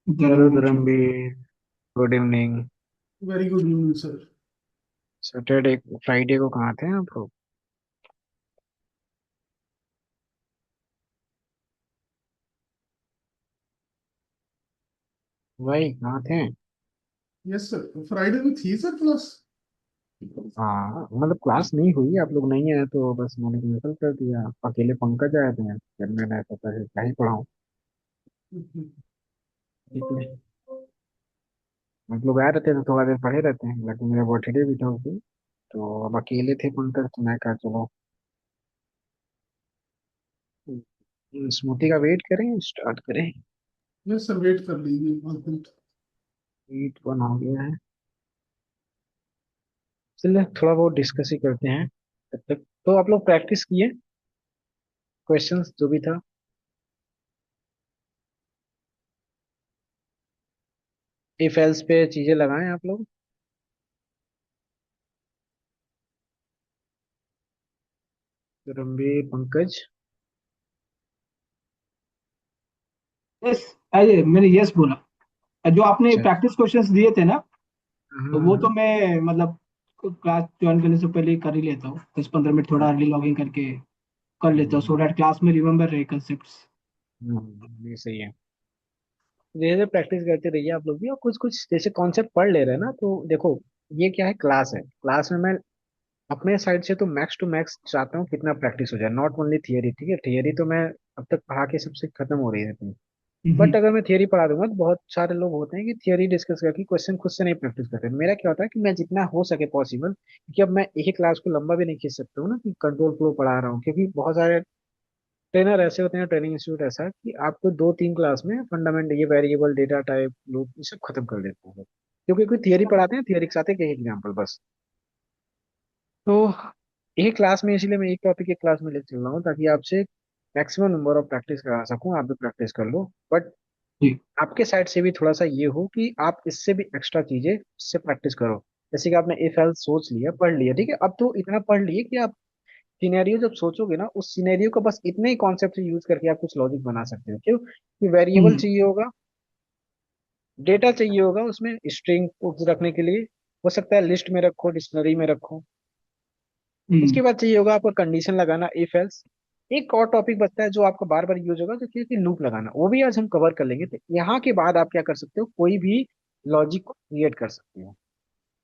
Hello जरूर जी। Dharmveer. Good evening. Very good evening sir. Saturday Friday को कहाँ थे आप लोग? भाई कहाँ थे? यस सर, फ्राइडे में थी सर क्लास। हाँ मतलब क्लास नहीं हुई, आप लोग नहीं आए तो बस मैंने कैंसिल कर दिया। अकेले पंकज आए थे, फिर मैंने सोचा कि क्या ही पढ़ाऊँ। ठीक है, आप लोग आए रहते तो थोड़ा देर पढ़े रहते हैं, लेकिन मेरा बर्थडे भी था उस दिन। तो अब अकेले थे पंकज, तो मैं कहा चलो स्मूति का वेट करें, स्टार्ट करें। यस सर, वेट कर लीजिए 5 मिनट। ईट वन हो गया है। चलिए थोड़ा बहुत डिस्कस ही करते हैं तब तक। तो आप लोग प्रैक्टिस किए क्वेश्चंस जो भी था? इफ एल्स पे चीजें लगाएं आप लोग। रणबीर, पंकज। यस, अरे मैंने यस बोला। जो आपने अच्छा। प्रैक्टिस क्वेश्चंस दिए थे ना, हाँ तो हाँ वो तो हाँ। मैं मतलब क्लास ज्वाइन करने से पहले ही कर ही लेता हूँ। 10-15 मिनट थोड़ा अर्ली लॉगिन करके कर लेता हूँ, हम्म, सो दैट क्लास में रिमेम्बर रहे कंसेप्ट। ये सही है। धीरे धीरे प्रैक्टिस करते रहिए आप लोग भी, और कुछ कुछ जैसे कॉन्सेप्ट पढ़ ले रहे हैं ना, तो देखो ये क्या है, क्लास है। क्लास में मैं अपने साइड से तो मैक्स टू मैक्स चाहता हूँ कितना प्रैक्टिस हो जाए, नॉट ओनली थियरी। ठीक है, थियरी तो मैं अब तक पढ़ा के सबसे खत्म हो रही है। बट अगर मैं थियरी पढ़ा दूंगा तो बहुत सारे लोग होते हैं कि थियरी डिस्कस करके क्वेश्चन खुद से नहीं प्रैक्टिस करते। मेरा क्या होता है कि मैं जितना हो सके पॉसिबल, क्योंकि अब मैं एक ही क्लास को लंबा भी नहीं खींच सकता हूँ ना, कि कंट्रोल फ्लो पढ़ा रहा हूँ, क्योंकि बहुत सारे ट्रेनर ऐसे होते हैं, ट्रेनिंग इंस्टीट्यूट ऐसा है कि आपको 2-3 क्लास में फंडामेंट ये वेरिएबल डेटा टाइप लूप ये सब खत्म कर देते हैं, क्योंकि कोई थियरी पढ़ाते हैं, थियरी के साथ एक एग्जाम्पल बस। तो एक क्लास में, इसीलिए मैं एक टॉपिक एक क्लास में ले चल रहा हूँ, ताकि आपसे मैक्सिमम नंबर ऑफ प्रैक्टिस करा सकूँ, आप भी प्रैक्टिस कर लो। बट जी। आपके साइड से भी थोड़ा सा ये हो कि आप इससे भी एक्स्ट्रा चीजें इससे प्रैक्टिस करो। जैसे कि आपने इफ एल्स सोच लिया, पढ़ लिया, ठीक है, अब तो इतना पढ़ लिए कि आप सिनेरियो जब सोचोगे ना, उस सिनेरियो को बस इतने ही कॉन्सेप्ट से यूज करके आप कुछ लॉजिक बना सकते हो। क्यों? कि वेरिएबल हम्म। चाहिए होगा, डेटा चाहिए होगा, उसमें स्ट्रिंग रखने के लिए हो सकता है लिस्ट में रखो, डिक्शनरी में रखो। हम्म। उसके बाद चाहिए होगा आपको कंडीशन लगाना, इफ एल्स। एक और टॉपिक बचता है जो आपका बार बार यूज होगा, जो कि लूप लगाना, वो भी आज हम कवर कर लेंगे। तो यहाँ के बाद आप क्या कर सकते हो, कोई भी लॉजिक को क्रिएट कर सकते हो।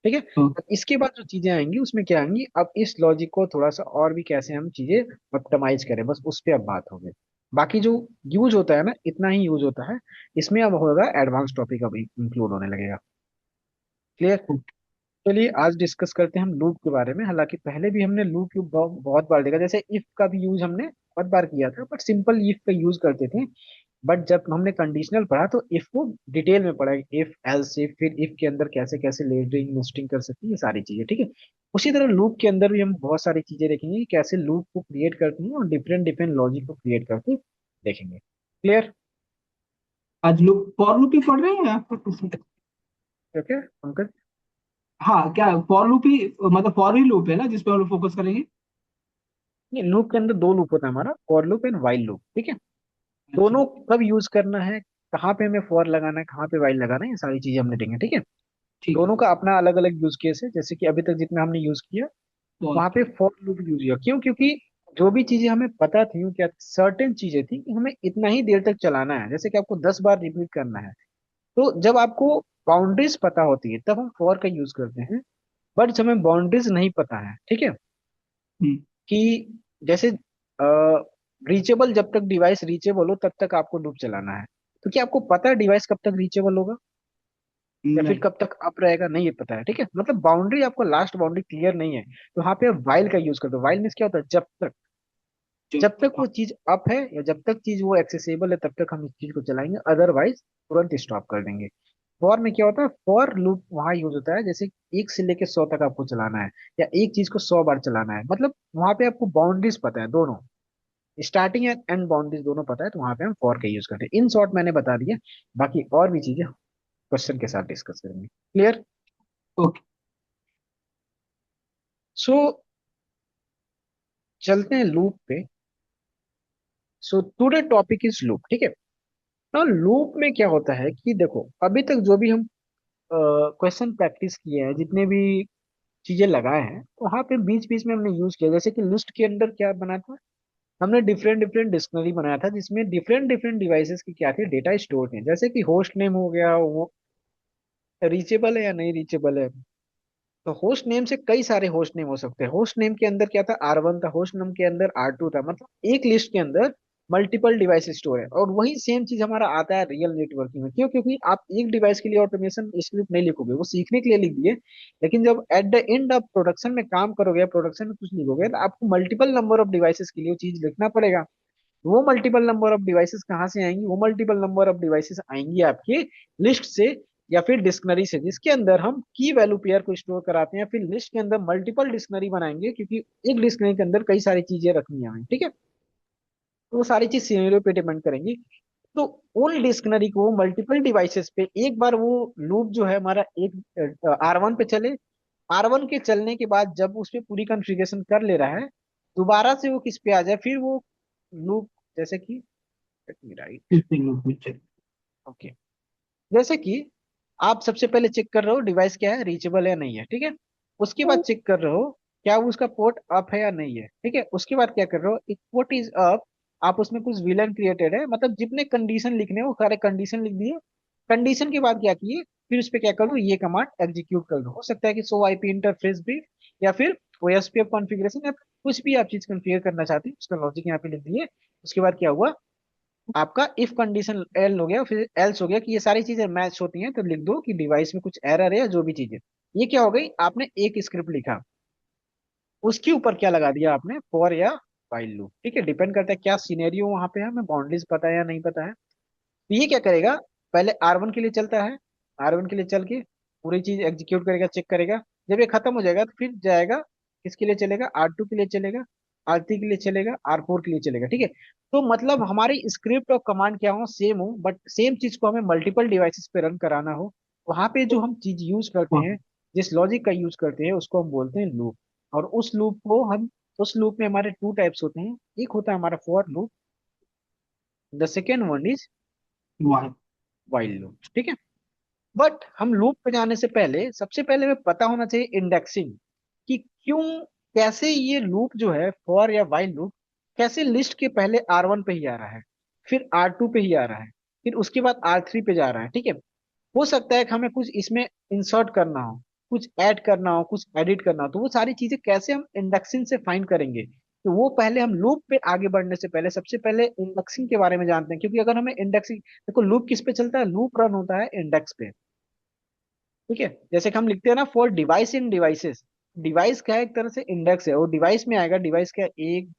ठीक है, तो अब इसके बाद जो चीजें आएंगी उसमें क्या आएंगी, अब इस लॉजिक को थोड़ा सा और भी कैसे हम चीजें ऑप्टिमाइज करें, बस उस पर अब बात होगी। बाकी जो यूज होता है ना, इतना ही यूज होता है। इसमें अब होगा एडवांस टॉपिक, अब इंक्लूड होने लगेगा। क्लियर? चलिए आज डिस्कस करते हैं हम लूप के बारे में। हालांकि पहले भी हमने लूप की बहुत बार देखा, जैसे इफ का भी यूज हमने बहुत बार किया था, बट सिंपल इफ का यूज करते थे। बट जब हमने कंडीशनल पढ़ा तो इफ को डिटेल में पढ़ा, इफ एल्स इफ, फिर इफ के अंदर कैसे कैसे लेयरिंग नेस्टिंग कर सकती है, ये सारी चीजें। ठीक है, उसी तरह लूप के अंदर भी हम बहुत सारी चीजें देखेंगे कि कैसे लूप को क्रिएट करते हैं और डिफरेंट डिफरेंट लॉजिक को क्रिएट करके देखेंगे। क्लियर? आज लोग फॉर लूप ही पढ़ रहे हैं आप? ओके पंकज। हाँ, क्या फॉर लूप ही मतलब फॉर ही लूप है ना जिसपे हम लोग फोकस करेंगे? नहीं, लूप के अंदर दो लूप होता है हमारा, for loop and while loop. ठीक है, अच्छा। दोनों कब यूज करना है, कहाँ पे हमें फॉर लगाना है, कहाँ पे वाइल लगाना है, ये सारी चीजें हमने देखेंगे। ठीक है, ठीक है। दोनों का अपना अलग अलग यूज केस है। जैसे कि अभी तक जितना हमने यूज किया, फॉर। वहां पे फॉर लूप यूज किया। क्यों? क्योंकि जो भी चीजें हमें पता थी, क्या सर्टेन चीजें थी कि हमें इतना ही देर तक चलाना है, जैसे कि आपको 10 बार रिपीट करना है। तो जब आपको बाउंड्रीज पता होती है तब हम फॉर का यूज करते हैं। बट जब हमें बाउंड्रीज नहीं पता है, ठीक है, हम्म। कि जैसे रीचेबल, जब तक डिवाइस रीचेबल हो तब तक आपको लूप चलाना है। तो क्या आपको पता है डिवाइस कब तक रीचेबल होगा, या फिर नहीं। कब तक अप रहेगा? नहीं, ये पता है। ठीक है, मतलब बाउंड्री, आपको लास्ट बाउंड्री क्लियर नहीं है, तो वहां पे वाइल का यूज कर दो। वाइल मीन्स क्या होता है, जब तक, जब। जब तक वो चीज अप है या जब तक चीज वो एक्सेसिबल है तब तक हम इस चीज को चलाएंगे, अदरवाइज तुरंत स्टॉप कर देंगे। फॉर में क्या होता है, फॉर लूप वहां यूज होता है जैसे 1 से लेके 100 तक आपको चलाना है, या एक चीज को 100 बार चलाना है। मतलब वहां पे आपको बाउंड्रीज पता है, दोनों स्टार्टिंग एंड एंड बाउंड्रीज दोनों पता है, तो वहां पे हम फॉर का यूज करते हैं। इन शॉर्ट मैंने बता दिया, बाकी और भी चीजें क्वेश्चन के साथ डिस्कस करेंगे। क्लियर? ओके। सो चलते हैं लूप पे। So today topic is loop. ठीक है, ना लूप में क्या होता है कि देखो, अभी तक जो भी हम क्वेश्चन प्रैक्टिस किए हैं, जितने भी चीजें लगाए हैं, तो वहां पे बीच बीच में हमने यूज किया, जैसे कि लिस्ट के अंदर क्या बना था, हमने डिफरेंट डिफरेंट डिक्शनरी बनाया था, जिसमें डिफरेंट डिफरेंट डिवाइसेस की क्या थी, डेटा स्टोर थे, जैसे कि होस्ट नेम हो गया, वो रीचेबल है या नहीं रीचेबल है। तो होस्ट नेम से कई सारे होस्ट नेम हो सकते हैं। होस्ट नेम के अंदर क्या था, R1 था, होस्ट नेम के अंदर R2 था, मतलब एक लिस्ट के अंदर मल्टीपल डिवाइस स्टोर है। और वही सेम चीज हमारा आता है रियल नेटवर्किंग में। क्यों? क्योंकि आप एक डिवाइस के लिए ऑटोमेशन स्क्रिप्ट नहीं लिखोगे, वो सीखने के लिए लिख दिए, लेकिन जब एट द एंड आप प्रोडक्शन में काम करोगे, प्रोडक्शन में कुछ लिखोगे, तो आपको मल्टीपल नंबर ऑफ डिवाइसेस के लिए वो चीज लिखना पड़ेगा। वो मल्टीपल नंबर ऑफ डिवाइसेस कहाँ से आएंगी? वो मल्टीपल नंबर ऑफ डिवाइसेस आएंगी आपके लिस्ट से, या फिर डिक्शनरी से, जिसके अंदर हम की वैल्यू पेयर को स्टोर कराते हैं। फिर लिस्ट के अंदर मल्टीपल डिक्शनरी बनाएंगे, क्योंकि एक डिक्शनरी के अंदर कई सारी चीजें रखनी है हमें, ठीक है। तो वो सारी चीज सिनेरियो पे डिपेंड करेंगी। तो उन डिक्शनरी को मल्टीपल डिवाइसेस पे एक बार वो लूप जो है हमारा, एक R1 पे चले, R1 के चलने के बाद जब उस पे पूरी कॉन्फ़िगरेशन कर ले रहा है, दोबारा से वो किस पे आ जाए, फिर वो लूप, जैसे कि राइट, स्विचिंग लूप में चल। ओके, जैसे कि आप सबसे पहले चेक कर रहे हो डिवाइस क्या है, रीचेबल है या नहीं है, ठीक है। उसके बाद चेक कर रहे हो क्या वो उसका पोर्ट अप है या नहीं है, ठीक है। उसके बाद क्या कर रहे हो, एक पोर्ट इज अप, आप उसमें कुछ विलन क्रिएटेड है, मतलब जितने कंडीशन लिखने हैं वो सारे कंडीशन लिख दिए। कंडीशन के बाद क्या किए, फिर उस पे क्या करो, ये कमांड एग्जीक्यूट कर दो। हो सकता है कि सो आईपी इंटरफेस भी, या फिर ओएसपीएफ कॉन्फ़िगरेशन, या फिर कुछ भी आप चीज कॉन्फ़िगर करना चाहते हैं, उसका लॉजिक यहाँ पे लिख दिए। उसके बाद क्या हुआ, आपका इफ कंडीशन एल हो गया, फिर एल्स हो गया, कि ये सारी चीजें मैच होती हैं तो लिख दो कि डिवाइस में कुछ एरर है या जो भी चीजें। ये क्या हो गई, आपने एक स्क्रिप्ट लिखा, उसके ऊपर क्या लगा दिया आपने, फॉर या व्हाइल लूप, ठीक है। डिपेंड करता है क्या सिनेरियो वहां पे है, हमें बाउंड्रीज पता है या नहीं पता है। तो ये क्या करेगा, पहले R1 के लिए चलता है, R1 के लिए चल के पूरी चीज एग्जीक्यूट करेगा, चेक करेगा। जब ये खत्म हो जाएगा तो फिर जाएगा, किसके लिए चलेगा, R2 के लिए चलेगा, R3 के लिए चलेगा, R4 के लिए चलेगा, ठीक है। तो मतलब हमारी स्क्रिप्ट और कमांड क्या हो, सेम हो, बट सेम चीज को हमें मल्टीपल डिवाइसेस पे रन कराना हो, वहां पे जो हम चीज यूज करते हाँ। हैं, जिस लॉजिक का यूज करते हैं, उसको हम बोलते हैं लूप। और उस लूप को हम, उस लूप में हमारे टू टाइप्स होते हैं। एक होता है हमारा for loop, the second one is वाह। व्हाइल लूप, ठीक है। बट हम लूप पे जाने से पहले सबसे पहले हमें पता होना चाहिए इंडेक्सिंग, कि क्यों, कैसे ये लूप जो है फॉर या वाइल लूप, कैसे लिस्ट के पहले R1 पे ही आ रहा है, फिर R2 पे ही आ रहा है, फिर उसके बाद R3 पे जा रहा है, ठीक है। हो सकता है कि हमें कुछ इसमें इंसर्ट करना हो, कुछ ऐड करना हो, कुछ एडिट करना हो, तो वो सारी चीजें कैसे हम इंडेक्सिंग से फाइंड करेंगे। तो वो पहले हम लूप पे आगे बढ़ने से पहले सबसे पहले इंडेक्सिंग के बारे में जानते हैं। क्योंकि अगर हमें इंडेक्सिंग, देखो लूप किस पे चलता है, लूप रन होता है इंडेक्स पे, ठीक है। जैसे कि हम लिखते हैं ना, for device in devices, device क्या है, एक तरह से इंडेक्स है, और डिवाइस में आएगा, डिवाइस क्या है,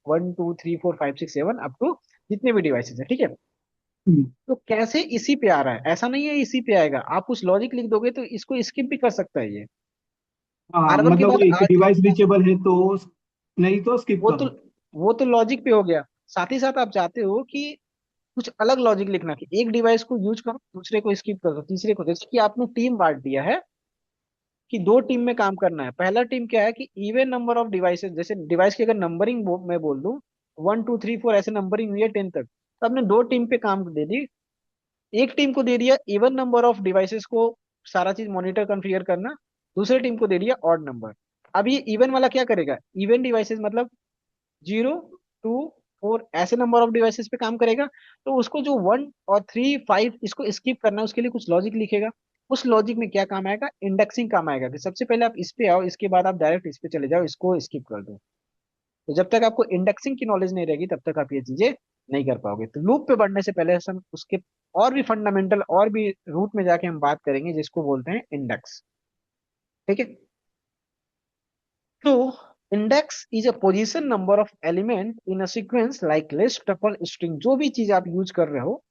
1 2 3 4 5 6 7 अप टू जितने भी डिवाइसेस है, ठीक है। हम्म। तो कैसे इसी पे आ रहा है, ऐसा नहीं है इसी पे आएगा, आप कुछ लॉजिक लिख दोगे तो इसको स्किप भी कर सकता है ये। हाँ, R1 के मतलब बाद वही कि R3 डिवाइस पे आना, रीचेबल है तो नहीं तो स्किप वो तो करो। वो तो लॉजिक पे हो गया। साथ ही साथ आप चाहते हो कि कुछ अलग लॉजिक लिखना, कि एक डिवाइस को यूज करो, दूसरे को स्किप कर दो, तीसरे को, जैसे कि आपने टीम बांट दिया है कि दो टीम में काम करना है। पहला टीम क्या है कि इवन नंबर ऑफ डिवाइसेस, जैसे डिवाइस की अगर नंबरिंग मैं बोल दूं 1 2 3 4 ऐसे नंबरिंग हुई है 10 तक, तो आपने दो टीम पे काम दे दी। एक टीम को दे दिया इवन नंबर ऑफ डिवाइसेस को सारा चीज मॉनिटर कॉन्फ़िगर करना, दूसरे टीम को दे दिया ऑड नंबर। अब ये इवन वाला क्या करेगा, इवन डिवाइसेस मतलब 0 2 4 ऐसे नंबर ऑफ डिवाइसेस पे काम करेगा। तो उसको जो 1 और 3 5 इसको स्किप करना है, उसके लिए कुछ लॉजिक लिखेगा। उस लॉजिक में क्या काम आएगा, इंडेक्सिंग काम आएगा, कि सबसे पहले आप इस पे आओ, इसके बाद आप डायरेक्ट इस पे चले जाओ, इसको स्किप कर दो। तो जब तक आपको इंडेक्सिंग की नॉलेज नहीं रहेगी, तब तक आप ये चीजें नहीं कर पाओगे। तो लूप पे बढ़ने से पहले हम उसके और भी फंडामेंटल और भी रूट में जाके हम बात करेंगे, जिसको बोलते हैं इंडेक्स, ठीक है। तो index is a position number of element in a sequence like list, tuple, string, जो भी चीज आप यूज कर रहे हो,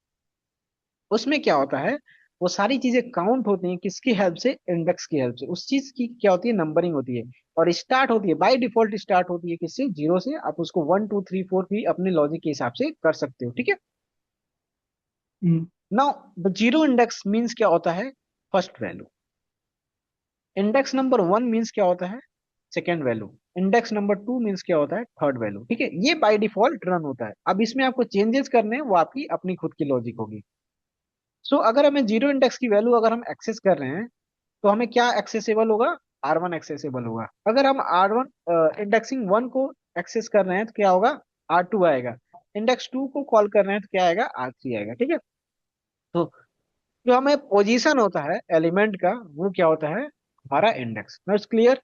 उसमें क्या होता है, वो सारी चीजें काउंट होती हैं किसकी हेल्प से, इंडेक्स की हेल्प से। उस चीज की क्या होती है, नंबरिंग होती है। और स्टार्ट होती है बाय डिफॉल्ट, स्टार्ट होती है किससे, 0 से। आप उसको 1 2 3 4 भी अपने लॉजिक के हिसाब से कर सकते हो, ठीक है। Hmm. Now the zero index means क्या होता है, first value. Index number 1 means क्या होता है, second value. Index number 2 means क्या होता है, थर्ड वैल्यू, ठीक है। ये बाय डिफॉल्ट रन होता है। अब इसमें आपको चेंजेस करने हैं, वो आपकी अपनी खुद की लॉजिक होगी। सो अगर हमें जीरो इंडेक्स की वैल्यू अगर हम एक्सेस कर रहे हैं तो हमें क्या एक्सेसिबल होगा, R1 एक्सेसिबल होगा। अगर हम R1 इंडेक्सिंग वन को एक्सेस कर रहे हैं तो क्या होगा, R2 आएगा। इंडेक्स टू को कॉल कर रहे हैं तो क्या आएगा, R3 आएगा। ठीक है। तो जो हमें पोजीशन होता है एलिमेंट का वो क्या होता है, हमारा index. Notes clear.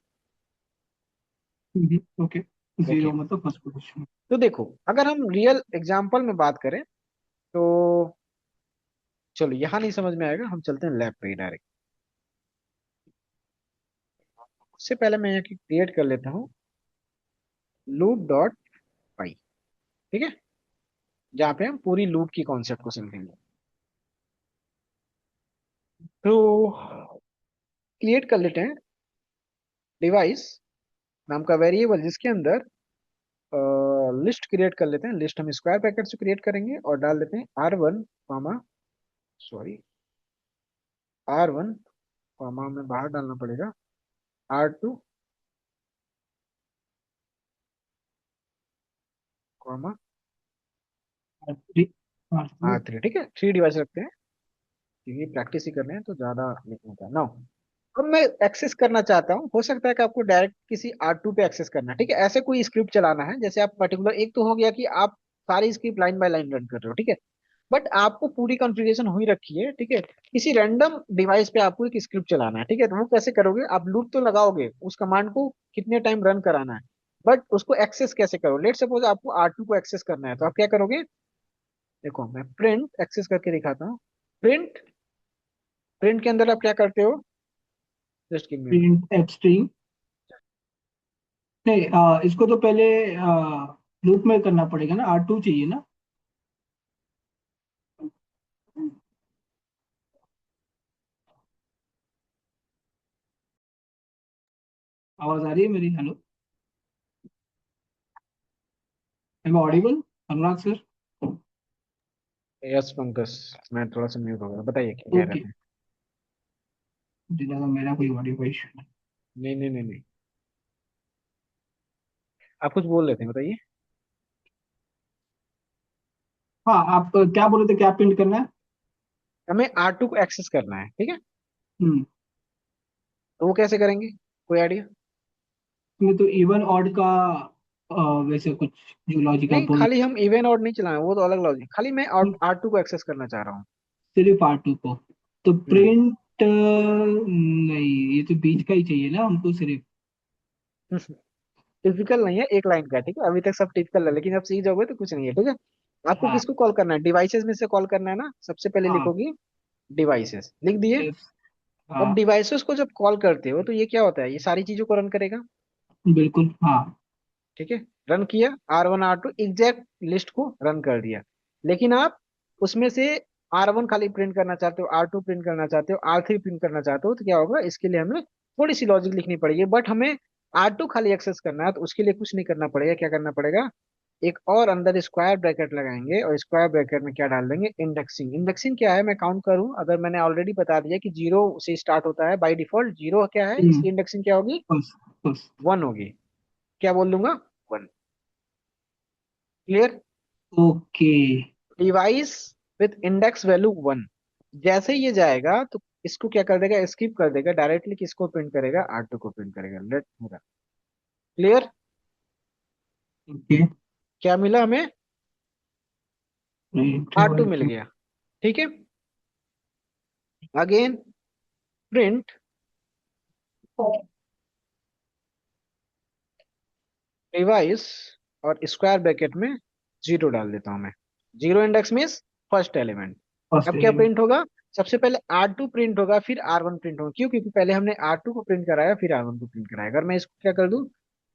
Okay. Zero okay. मतलब फर्स्ट पोजीशन। तो देखो अगर हम रियल एग्जांपल में बात करें तो चलो यहाँ नहीं समझ में आएगा, हम चलते हैं लैब पे डायरेक्ट। उससे पहले मैं यहाँ की क्रिएट कर लेता हूँ लूप डॉट पाई। ठीक है, जहाँ पे हम पूरी लूप की कॉन्सेप्ट को समझेंगे। तो क्रिएट कर लेते हैं डिवाइस नाम का वेरिएबल जिसके अंदर लिस्ट क्रिएट कर लेते हैं। लिस्ट हम स्क्वायर ब्रैकेट से क्रिएट करेंगे और डाल देते हैं R1 comma, sorry, R1 comma में बाहर डालना पड़ेगा, R2 comma R3। R3। R3। ठीक है, थ्री डिवाइस रखते हैं क्योंकि प्रैक्टिस ही कर रहे हैं तो ज्यादा लिखने का ना। अब मैं एक्सेस करना चाहता हूँ, हो सकता है कि आपको डायरेक्ट किसी R2 पे एक्सेस करना है। ठीक है, ऐसे कोई स्क्रिप्ट चलाना है जैसे आप पर्टिकुलर, एक तो हो गया कि आप सारी script line by line run कर रहे हो। ठीक है, बट आपको पूरी कॉन्फ़िगरेशन हुई रखी है। ठीक है, किसी रैंडम डिवाइस पे आपको एक स्क्रिप्ट चलाना है। ठीक है, तो वो कैसे करोगे, आप लूप तो लगाओगे, उस कमांड को कितने टाइम रन कराना है, बट उसको एक्सेस कैसे करो। लेट सपोज आपको R2 को एक्सेस करना है तो आप क्या करोगे, देखो मैं प्रिंट एक्सेस करके दिखाता हूँ। प्रिंट, प्रिंट के अंदर आप क्या करते हो, just give me. Print extreme. नहीं, इसको तो पहले लूप में करना पड़ेगा ना, R2 चाहिए ना। आवाज आ रही है मेरी? Hello, am audible? Anurag sir. Yes Pankaj, मैं थोड़ा सा म्यूट हो गया, बताइए क्या कह रहे ओके। थे। मुझे लगा मेरा कोई ऑडियो इशू। नहीं नहीं नहीं नहीं, आप कुछ बोल रहे थे, बताइए। हाँ, आप क्या बोल रहे थे, क्या प्रिंट करना है? हमें R2 को एक्सेस करना है। ठीक है, हम्म। तो वो कैसे करेंगे, कोई आइडिया। इसमें तो इवन ऑड का वैसे कुछ जो लॉजिक आप नहीं, बोल। खाली हम इवन और नहीं चलाएं, वो तो अलग लॉजिक, खाली मैं R2 को एक्सेस करना चाह रहा हूँ। सिर्फ R2 को? तो हम्म। प्रिंट नहीं, ये तो बीच का ही चाहिए ना हमको सिर्फ। टिपिकल नहीं है, एक लाइन का है। ठीक है, अभी तक सब टिपिकल है, लेकिन अब सीख जाओगे तो कुछ नहीं है। ठीक है, आपको हाँ। किसको कॉल करना है, डिवाइसेस में से कॉल करना है ना। सबसे पहले हाँ। लिखोगी डिवाइसेस, लिख दिए। yes, अब हाँ। डिवाइसेस को जब कॉल करते हो तो ये क्या होता है, ये सारी चीजों को रन करेगा। बिल्कुल, हाँ। ठीक है, रन किया, R1 R2 एग्जैक्ट लिस्ट को रन कर दिया। लेकिन आप उसमें से R1 खाली प्रिंट करना चाहते हो, R2 प्रिंट करना चाहते हो, R3 प्रिंट करना चाहते हो, तो क्या होगा, इसके लिए हमें थोड़ी सी लॉजिक लिखनी पड़ेगी। बट हमें R2 खाली एक्सेस करना है तो उसके लिए कुछ नहीं करना पड़ेगा। क्या करना पड़ेगा, एक और अंदर स्क्वायर ब्रैकेट लगाएंगे और स्क्वायर ब्रैकेट में क्या डाल देंगे, इंडेक्सिंग। इंडेक्सिंग क्या है, मैं काउंट करूं, अगर मैंने ऑलरेडी बता दिया कि जीरो से स्टार्ट होता है बाय डिफॉल्ट, जीरो क्या है, इसकी इंडेक्सिंग क्या होगी, बस। बस। वन होगी। क्या बोल दूंगा, one. Clear. Okay. Device with index value one, जैसे ही ये जाएगा तो इसको क्या कर देगा, स्किप कर देगा, डायरेक्टली किसको प्रिंट करेगा, R2 को प्रिंट करेगा। लेट पूरा क्लियर। ओके। क्या मिला हमें, प्रिंट R2 मिल गया। ठीक है, अगेन प्रिंट डिवाइस और स्क्वायर ब्रैकेट में जीरो डाल देता हूं मैं। Zero index means first element. First अब क्या एलिमेंट। प्रिंट होगा, सबसे पहले R2 प्रिंट होगा फिर R1 प्रिंट होगा। क्यों, क्योंकि पहले हमने R2 को प्रिंट कराया फिर R1 को प्रिंट कराया। अगर मैं इसको क्या कर दूं,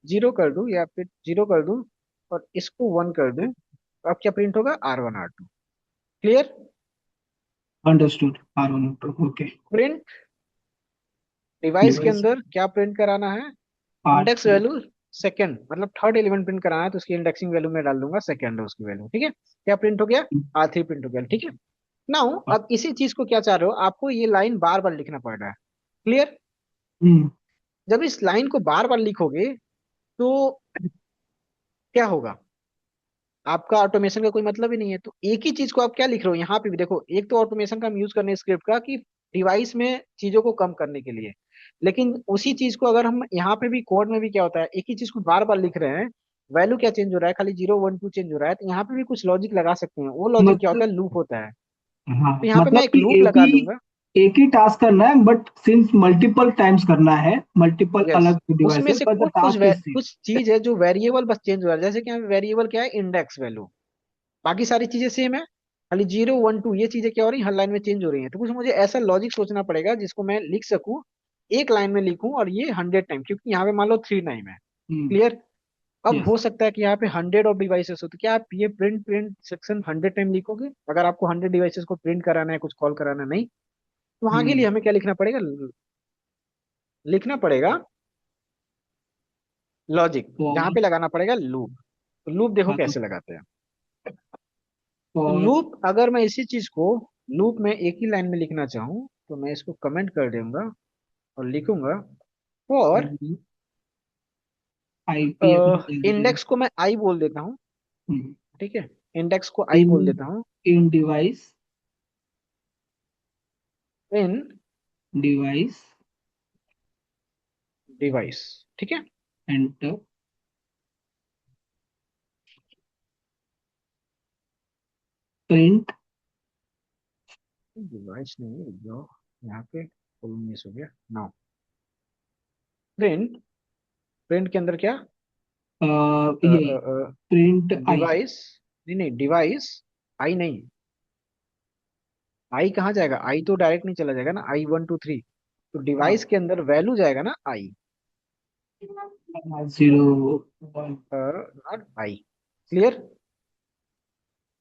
जीरो कर दूं या फिर जीरो कर दूं और इसको वन कर दूं तो अब क्या प्रिंट होगा, R1 R2। Clear. Understood. R1 okay. Print device के डिवाइस। अंदर क्या प्रिंट कराना है, इंडेक्स R3। वैल्यू सेकंड, मतलब थर्ड एलिमेंट प्रिंट कराना है तो उसकी इंडेक्सिंग वैल्यू में डाल दूंगा सेकंड है उसकी वैल्यू। ठीक है, क्या प्रिंट हो गया, R3 प्रिंट हो गया। ठीक है, नाउ अब इसी चीज को क्या चाह रहे हो, आपको ये लाइन बार बार लिखना पड़ रहा है। क्लियर। हम्म। जब इस लाइन को बार बार लिखोगे तो क्या होगा, आपका ऑटोमेशन का कोई मतलब ही नहीं है। तो एक ही चीज को आप क्या लिख रहे हो यहाँ पे भी देखो, एक तो ऑटोमेशन का हम यूज करने स्क्रिप्ट का कि डिवाइस में चीजों को कम करने के लिए, लेकिन उसी चीज को अगर हम यहाँ पे भी कोड में भी क्या होता है, एक ही चीज को बार बार लिख रहे हैं, वैल्यू क्या चेंज हो रहा है, खाली 0 1 2 चेंज हो रहा है, तो यहाँ पे भी कुछ लॉजिक लगा सकते हैं। वो लॉजिक क्या होता मतलब है, लूप होता है। हाँ, तो यहाँ पे मतलब मैं एक कि लूप लगा दूंगा। एक ही टास्क करना है, बट सिंस मल्टीपल टाइम्स करना है, मल्टीपल यस, अलग उसमें डिवाइसेस, से बट द कुछ कुछ टास्क इज सेम। कुछ चीज है जो वेरिएबल बस चेंज हो रहा है, जैसे कि यहाँ पे वेरिएबल क्या है, इंडेक्स वैल्यू। बाकी सारी चीजें सेम है, खाली 0 1 2 ये चीजें क्या हो रही है, हर लाइन में चेंज हो रही है। तो कुछ मुझे ऐसा लॉजिक सोचना पड़ेगा जिसको मैं लिख सकूं, एक लाइन में लिखूं, और ये 100 टाइम, क्योंकि यहाँ पे मान लो 3 टाइम है। क्लियर। अब यस। हो सकता है कि यहाँ पे 100 ऑफ डिवाइसेस हो, तो क्या आप ये प्रिंट प्रिंट सेक्शन 100 टाइम लिखोगे, अगर आपको 100 डिवाइसेस को प्रिंट कराना है, कुछ कॉल कराना है? नहीं। तो वहां के लिए हमें क्या लिखना पड़ेगा, लिखना पड़ेगा लॉजिक, जहाँ फॉर पे लगाना पड़ेगा लूप। तो लूप देखो कैसे लगाते हैं। तो फॉर लूप, अगर मैं इसी चीज को लूप में एक ही लाइन में लिखना चाहूँ, तो मैं इसको कमेंट कर दूंगा और लिखूंगा फॉर, आईपी अपना दे दिए। इंडेक्स को मैं आई बोल देता हूँ। ठीक है, इंडेक्स को आई इन बोल देता हूँ। इन डिवाइस इन डिवाइस डिवाइस। ठीक है। Enter print. डिवाइस नहीं, रुक जाओ, यहाँ पे फुल मिस हो गया। नाउ प्रिंट, प्रिंट के अंदर क्या, यही प्रिंट आई। डिवाइस, नहीं नहीं डिवाइस, आई नहीं, आई कहाँ जाएगा, आई तो डायरेक्ट नहीं चला जाएगा ना, I 1 2 3। तो हाँ, डिवाइस के अंदर वैल्यू जाएगा ना आई, 0 1। Not I. क्लियर।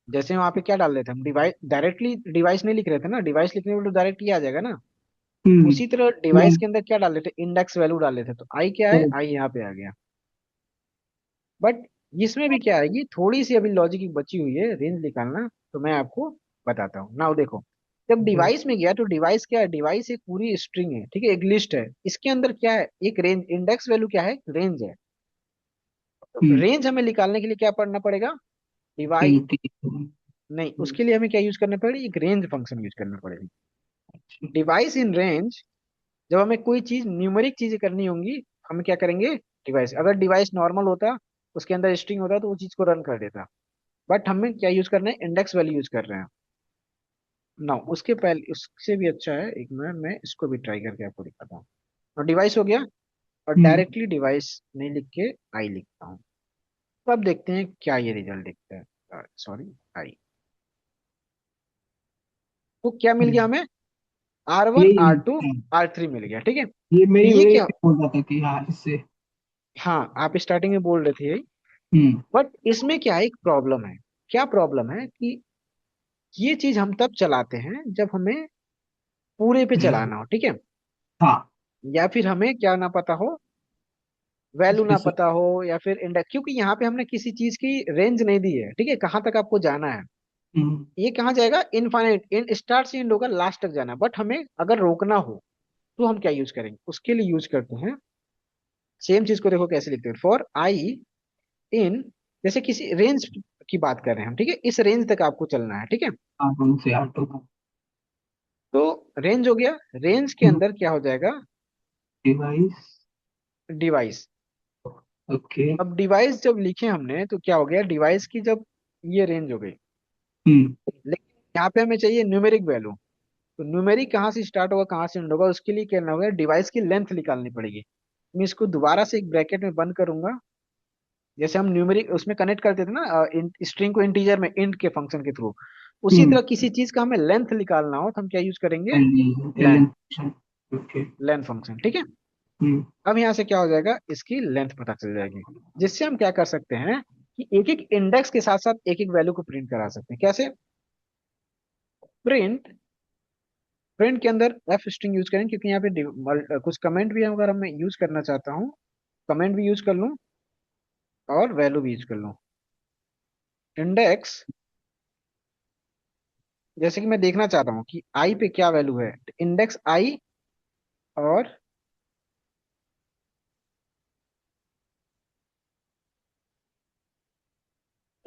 जैसे वहां पे क्या डाल रहे थे हम, डिवाइस, डायरेक्टली डिवाइस नहीं लिख रहे थे ना, डिवाइस लिखने में तो डायरेक्ट ये आ जाएगा ना। हम्म। उसी तरह डिवाइस के अंदर क्या डाल रहे थे, इंडेक्स वैल्यू डाल रहे थे, तो आई क्या है, आई यहाँ पे आ गया। बट इसमें भी क्या आएगी, थोड़ी सी अभी लॉजिक बची हुई है, रेंज निकालना, तो मैं आपको बताता हूँ। नाउ देखो, जब डिवाइस में गया तो डिवाइस क्या है, डिवाइस एक पूरी स्ट्रिंग है, ठीक है, एक लिस्ट है, इसके अंदर क्या है, एक रेंज, इंडेक्स वैल्यू क्या है, रेंज है। तो रेंज हमें निकालने के लिए क्या पढ़ना पड़ेगा, डिवाइस, नहीं, उसके लिए हमें क्या यूज करना पड़ेगा, एक रेंज फंक्शन यूज करना पड़ेगा। डिवाइस इन रेंज, जब हमें कोई चीज न्यूमेरिक चीजें करनी होंगी, हम क्या करेंगे, डिवाइस, अगर डिवाइस नॉर्मल होता, उसके अंदर स्ट्रिंग होता, तो वो चीज को रन कर देता। बट हमें क्या यूज करना है, इंडेक्स वैल्यू यूज कर रहे हैं। ना उसके पहले, उससे भी अच्छा है, एक मिनट मैं इसको भी ट्राई करके आपको दिखाता हूँ। और डिवाइस हो गया, और डायरेक्टली डिवाइस नहीं लिख के आई लिखता हूँ। तो अब देखते हैं क्या ये रिजल्ट दिखता है, सॉरी, आई। तो क्या मिल गया हमें, R1 यही R2 R3 मिल गया, ठीक है। ये तो मेरी ये वही क्या, बोल रहा था कि हाँ इससे। हाँ आप स्टार्टिंग में बोल रहे थे यही। हम्म। बट इसमें क्या है, एक प्रॉब्लम है। क्या प्रॉब्लम है कि ये चीज हम तब चलाते हैं जब हमें पूरे पे चलाना हो, ठीक है, हाँ, या फिर हमें क्या ना पता हो, वैल्यू ना स्पेशल। पता हो, या फिर इंडेक्स, क्योंकि यहाँ पे हमने किसी चीज की रेंज नहीं दी है, ठीक है, कहाँ तक आपको जाना है। हम्म। ये कहाँ जाएगा, इनफाइनाइट, इन स्टार्ट से एंड होगा, लास्ट तक जाना है। बट हमें अगर रोकना हो, तो हम क्या यूज करेंगे, उसके लिए यूज करते हैं, सेम चीज को देखो कैसे लिखते हैं, फॉर आई इन, जैसे किसी रेंज की बात कर रहे हैं हम, ठीक है, इस रेंज तक आपको चलना है, ठीक है। R1 से R2 का तो रेंज हो गया, रेंज के अंदर क्या हो जाएगा, डिवाइस। डिवाइस। ओके। अब डिवाइस जब लिखे हमने, तो क्या हो गया, डिवाइस की जब ये रेंज हो गई, हम्म। लेकिन यहाँ पे हमें चाहिए न्यूमेरिक वैल्यू। तो न्यूमेरिक कहाँ से स्टार्ट होगा, कहाँ से एंड होगा, उसके लिए क्या करना होगा, डिवाइस की लेंथ निकालनी पड़ेगी। मैं इसको दोबारा से एक ब्रैकेट में बंद करूंगा, जैसे हम न्यूमेरिक उसमें कनेक्ट करते थे ना, स्ट्रिंग को इंटीजर में इंट के फंक्शन के थ्रू, उसी हम्म। तरह किसी चीज का हमें लेंथ निकालना हो, तो हम क्या यूज करेंगे, L length, N. Okay. Length function, ठीक है। हम्म। अब यहाँ से क्या हो जाएगा, इसकी लेंथ पता चल जाएगी, जिससे हम क्या कर सकते हैं कि एक एक इंडेक्स के साथ साथ एक एक वैल्यू को प्रिंट करा सकते हैं। कैसे, प्रिंट, प्रिंट के अंदर एफ स्ट्रिंग यूज करें, क्योंकि यहाँ पे कुछ कमेंट भी है, अगर हम यूज करना चाहता हूँ, कमेंट भी यूज कर लूँ और वैल्यू भी यूज कर लूँ। इंडेक्स, जैसे कि मैं देखना चाहता हूँ कि आई पे क्या वैल्यू है, इंडेक्स आई, और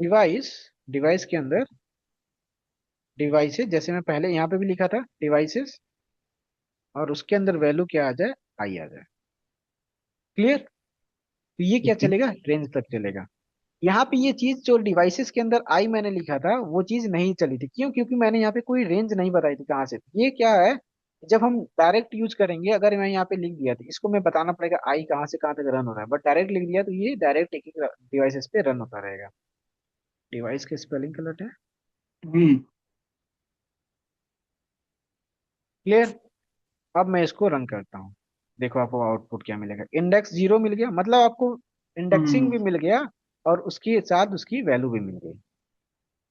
डिवाइस, डिवाइस के अंदर डिवाइसेस, जैसे मैं पहले यहाँ पे भी लिखा था डिवाइसेस, और उसके अंदर वैल्यू क्या आ जाए, आई आ जाए। क्लियर? तो ये क्या ठीक है। चलेगा, रेंज तक चलेगा। यहाँ पे ये चीज जो डिवाइसेस के अंदर आई मैंने लिखा था वो चीज नहीं चली थी, क्यों? क्योंकि मैंने यहाँ पे कोई रेंज नहीं बताई थी कहाँ से। ये क्या है, जब हम डायरेक्ट यूज करेंगे, अगर मैं यहाँ पे लिख दिया तो इसको मैं बताना पड़ेगा आई कहाँ से कहाँ तक रन हो रहा है, बट डायरेक्ट लिख दिया तो ये डायरेक्ट एक एक डिवाइसेस पे रन होता रहेगा। डिवाइस के स्पेलिंग गलत है। हम्म। क्लियर? अब मैं इसको रन करता हूँ। देखो आपको आउटपुट क्या मिलेगा, इंडेक्स 0 मिल गया, मतलब आपको इंडेक्सिंग हम्म। भी मिल गया और उसके साथ उसकी वैल्यू भी मिल गई।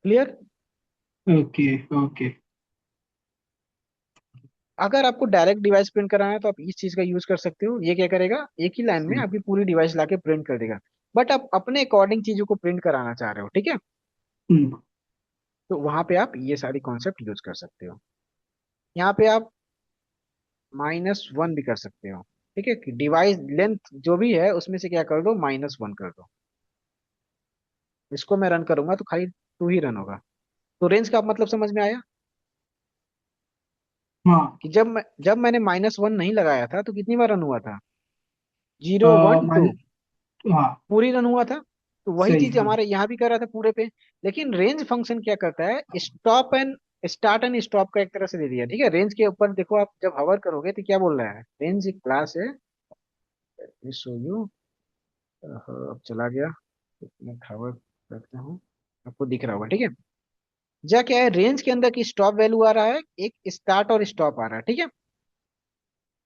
क्लियर? ओके। ओके। अगर आपको डायरेक्ट डिवाइस प्रिंट कराना है तो आप इस चीज का यूज कर सकते हो। ये क्या करेगा, एक ही लाइन में हम्म। आपकी पूरी डिवाइस लाके प्रिंट कर देगा। बट आप अपने अकॉर्डिंग चीजों को प्रिंट कराना चाह रहे हो, ठीक है, हम्म। तो वहां पे आप ये सारी कॉन्सेप्ट यूज कर सकते हो। यहाँ पे आप -1 भी कर सकते हो, ठीक है, कि डिवाइस लेंथ जो भी है उसमें से क्या कर दो, -1 कर दो। इसको मैं रन करूंगा तो खाली 2 ही रन होगा। तो रेंज का मतलब समझ में आया हाँ। कि जब मैंने -1 नहीं लगाया था तो कितनी बार रन हुआ था, अ, 0 1 2, मान हाँ। पूरी रन हुआ था। तो वही सही, चीज हाँ। हमारे यहाँ भी कर रहा था पूरे पे। लेकिन रेंज फंक्शन क्या करता है, stop and start and stop का एक तरह से दे दिया, ठीक है। रेंज के ऊपर देखो, आप जब हवर करोगे तो क्या बोल रहा है, रेंज एक क्लास है, शो यू, अब चला गया, मैं हवर करता हूँ, आपको दिख रहा होगा, ठीक है। जा क्या है, रेंज के अंदर की स्टॉप वैल्यू आ रहा है, एक स्टार्ट और स्टॉप आ रहा है, ठीक है।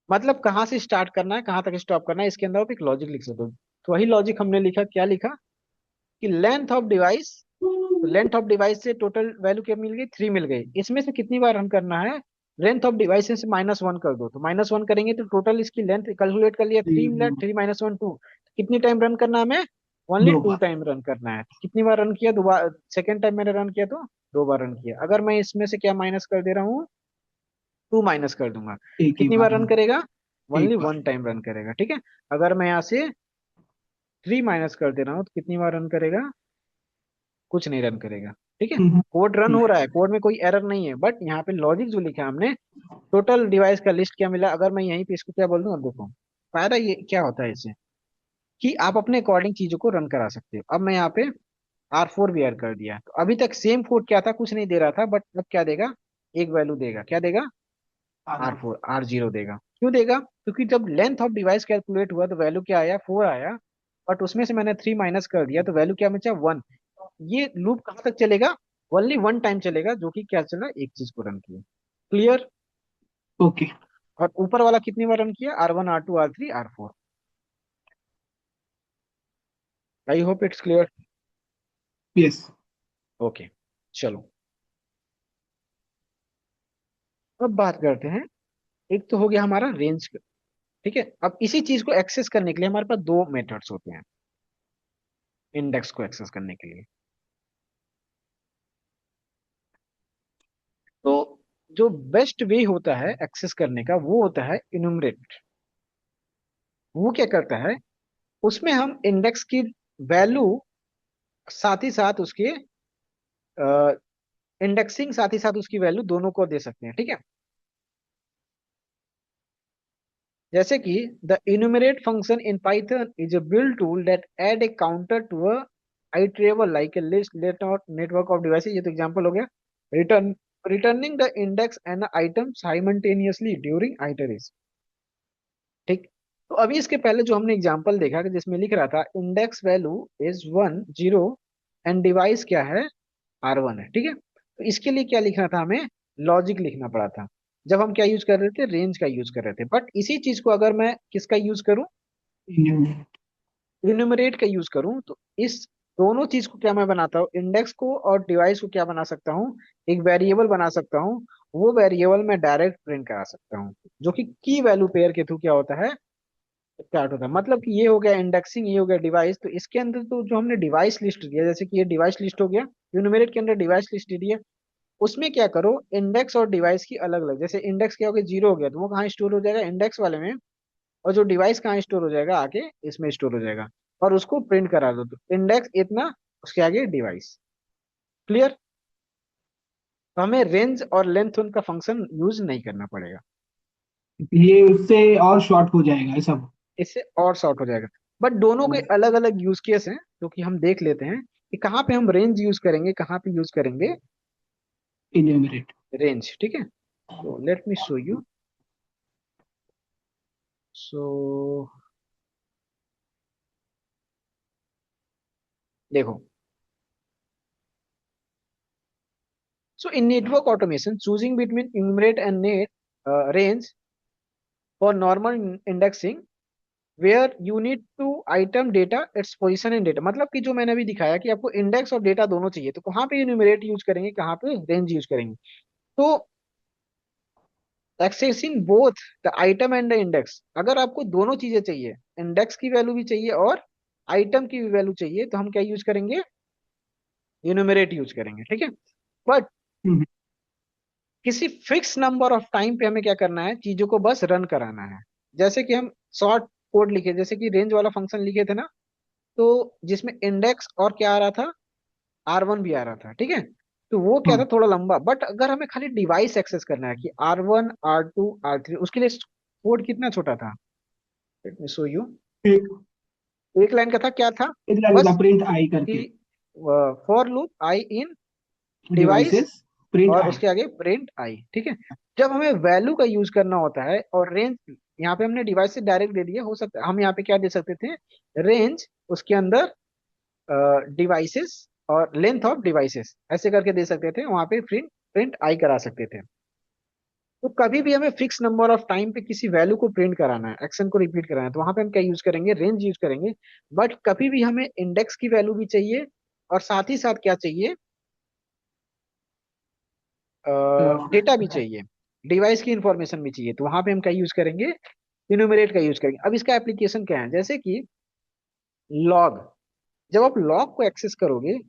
मतलब कहाँ से स्टार्ट करना है कहाँ तक स्टॉप करना है, इसके अंदर आप एक लॉजिक लिख सकते हो। तो वही लॉजिक हमने लिखा, क्या लिखा कि लेंथ ऑफ डिवाइस, तो लेंथ ऑफ डिवाइस से टोटल वैल्यू क्या मिल गई, 3 मिल गई। इसमें से कितनी बार रन करना है, लेंथ ऑफ डिवाइस से -1 कर दो, तो -1 करेंगे तो टोटल इसकी लेंथ कैलकुलेट कर लिया, 3 मिला, हम्म। 3 - 1 2। कितनी टाइम रन करना है हमें, ओनली दो 2 बार। टाइम रन करना है। कितनी बार रन किया, 2 बार। सेकेंड टाइम मैंने रन किया तो 2 बार रन किया। अगर मैं इसमें से क्या माइनस कर दे रहा हूँ, 2 माइनस कर दूंगा, एक ही कितनी बार बार रन रन। करेगा, ओनली एक बार। 1 टाइम रन करेगा, ठीक है। अगर मैं यहाँ से 3 माइनस कर दे रहा हूँ तो कितनी बार रन करेगा, कुछ नहीं रन करेगा, ठीक है। हम्म। कोड रन हो हम्म। रहा है, कोड में कोई एरर नहीं है, बट यहाँ पे लॉजिक जो लिखा है हमने, टोटल डिवाइस का लिस्ट क्या मिला, अगर मैं यहीं पे इसको क्या बोल दूं, अब देखो फायदा ये क्या होता है इससे, कि आप अपने अकॉर्डिंग चीजों को रन करा सकते हो। अब मैं यहाँ पे R4 भी ऐड कर दिया, तो अभी तक सेम कोड क्या था, कुछ नहीं दे रहा था, बट अब क्या देगा, एक वैल्यू देगा, क्या देगा, आगे। R0 देगा। क्यों देगा, क्योंकि जब लेंथ ऑफ डिवाइस कैलकुलेट हुआ तो वैल्यू क्या आया, 4 आया, बट उसमें से मैंने 3 माइनस कर दिया तो वैल्यू क्या बचा, 1। ये लूप कहाँ तक चलेगा, ओनली 1 टाइम चलेगा, जो कि क्या चला, एक चीज को रन किया। क्लियर? ओके। और ऊपर वाला कितनी बार रन किया, R1 R2 R3 R4। I hope it's clear. Yes. Okay, चलो अब बात करते हैं। एक तो हो गया हमारा रेंज, ठीक है। अब इसी चीज को एक्सेस करने के लिए हमारे पास दो मेथड्स होते हैं, इंडेक्स को एक्सेस करने के लिए। तो जो बेस्ट वे होता है एक्सेस करने का वो होता है इनुमरेट। वो क्या करता है, उसमें हम इंडेक्स की वैल्यू साथ ही साथ उसके इंडेक्सिंग साथ ही साथ उसकी वैल्यू दोनों को दे सकते हैं, ठीक है। जैसे कि the enumerate function in Python is a build tool that add a counter to a iterable like a list network of devices. ये तो एग्जांपल हो गया। Return returning the index and item simultaneously during iteration, ठीक। तो अभी इसके पहले जो हमने एग्जांपल देखा कि जिसमें लिख रहा था index value is 1 0 and device क्या है, R1 है, ठीक है। तो इसके लिए क्या लिखना था हमें, लॉजिक लिखना पड़ा था। जब हम क्या यूज कर रहे थे, रेंज का यूज कर रहे थे। बट इसी चीज को अगर मैं किसका यूज करूं, इन्यूमरेट का यूज करूं, तो इस दोनों चीज को क्या मैं बनाता हूँ, इंडेक्स को और डिवाइस को क्या बना सकता हूँ, एक वेरिएबल बना सकता हूँ। वो वेरिएबल मैं डायरेक्ट प्रिंट करा सकता हूँ, जो कि की वैल्यू पेयर के थ्रू क्या होता है, स्टार्ट होता है। मतलब कि ये हो गया इंडेक्सिंग, ये हो गया डिवाइस। तो इसके अंदर तो जो हमने डिवाइस लिस्ट दिया, जैसे कि ये डिवाइस लिस्ट हो गया, यूनिमेरेट के अंदर डिवाइस लिस्ट दिया। उसमें क्या करो, इंडेक्स और डिवाइस की अलग अलग, जैसे इंडेक्स क्या हो गया, 0 हो गया तो वो कहाँ स्टोर हो जाएगा, इंडेक्स वाले में। और जो डिवाइस कहाँ स्टोर हो जाएगा, आके इसमें स्टोर हो जाएगा। और उसको प्रिंट करा दो, तो इंडेक्स इतना, उसके आगे डिवाइस। क्लियर। तो हमें रेंज और लेंथ उनका फंक्शन यूज नहीं करना पड़ेगा। ये उससे और शॉर्ट हो जाएगा ये सब। इससे और शॉर्ट हो जाएगा। बट दोनों के अलग अलग यूज केस हैं, जो कि हम देख लेते हैं कि कहाँ पे हम रेंज यूज करेंगे, कहाँ पे यूज करेंगे इन्यूमरेट। रेंज। ठीक है, तो लेट मी शो यू। सो देखो, so in network automation, choosing between enumerate and net range for normal indexing, where you need to item data its position and data, मतलब कि जो मैंने अभी दिखाया कि आपको इंडेक्स और डेटा दोनों चाहिए, तो कहाँ पे enumerate यूज करेंगे, कहाँ पे रेंज यूज करेंगे। तो accessing both the item and the index, अगर आपको दोनों चीजें चाहिए, इंडेक्स की वैल्यू भी चाहिए और आइटम की भी वैल्यू चाहिए, तो हम क्या यूज करेंगे, enumerate यूज करेंगे। ठीक है। बट हम्म। किसी फिक्स नंबर ऑफ टाइम पे हमें क्या करना है, चीजों को बस रन कराना है। जैसे कि हम शॉर्ट कोड लिखे, जैसे कि रेंज वाला फंक्शन लिखे थे ना, तो जिसमें इंडेक्स और क्या आ रहा था, R1 भी आ रहा था। ठीक है। तो वो क्या था, हाँ। थोड़ा लंबा। बट अगर हमें खाली डिवाइस एक्सेस करना है कि R1 R2 R3, उसके लिए कोड कितना छोटा था, लेट मी शो यू। एक एक लाइन का था, क्या था, एक लाइन बस का प्रिंट आई कि करके। For loop I in device, devices print और आई। उसके आगे प्रिंट आई। ठीक है। जब हमें वैल्यू का यूज करना होता है और रेंज, यहाँ पे हमने डिवाइस से डायरेक्ट दे दिया, हो सकता है हम यहाँ पे क्या दे सकते थे, रेंज, उसके अंदर डिवाइसेस और लेंथ ऑफ डिवाइसेस, ऐसे करके दे सकते थे, वहां पे प्रिंट प्रिंट आई करा सकते थे। तो कभी भी हमें फिक्स नंबर ऑफ टाइम पे किसी वैल्यू को प्रिंट कराना है, एक्शन को रिपीट कराना है, तो वहां पे हम क्या यूज करेंगे, रेंज यूज करेंगे। बट कभी भी हमें इंडेक्स की वैल्यू भी चाहिए और साथ ही साथ क्या चाहिए, डेटा भी चाहिए, डिवाइस की इंफॉर्मेशन भी चाहिए, तो वहां पे हम क्या यूज करेंगे, इन्यूमरेट का यूज करेंगे। अब इसका एप्लीकेशन क्या है, जैसे कि लॉग, जब आप लॉग को एक्सेस करोगे,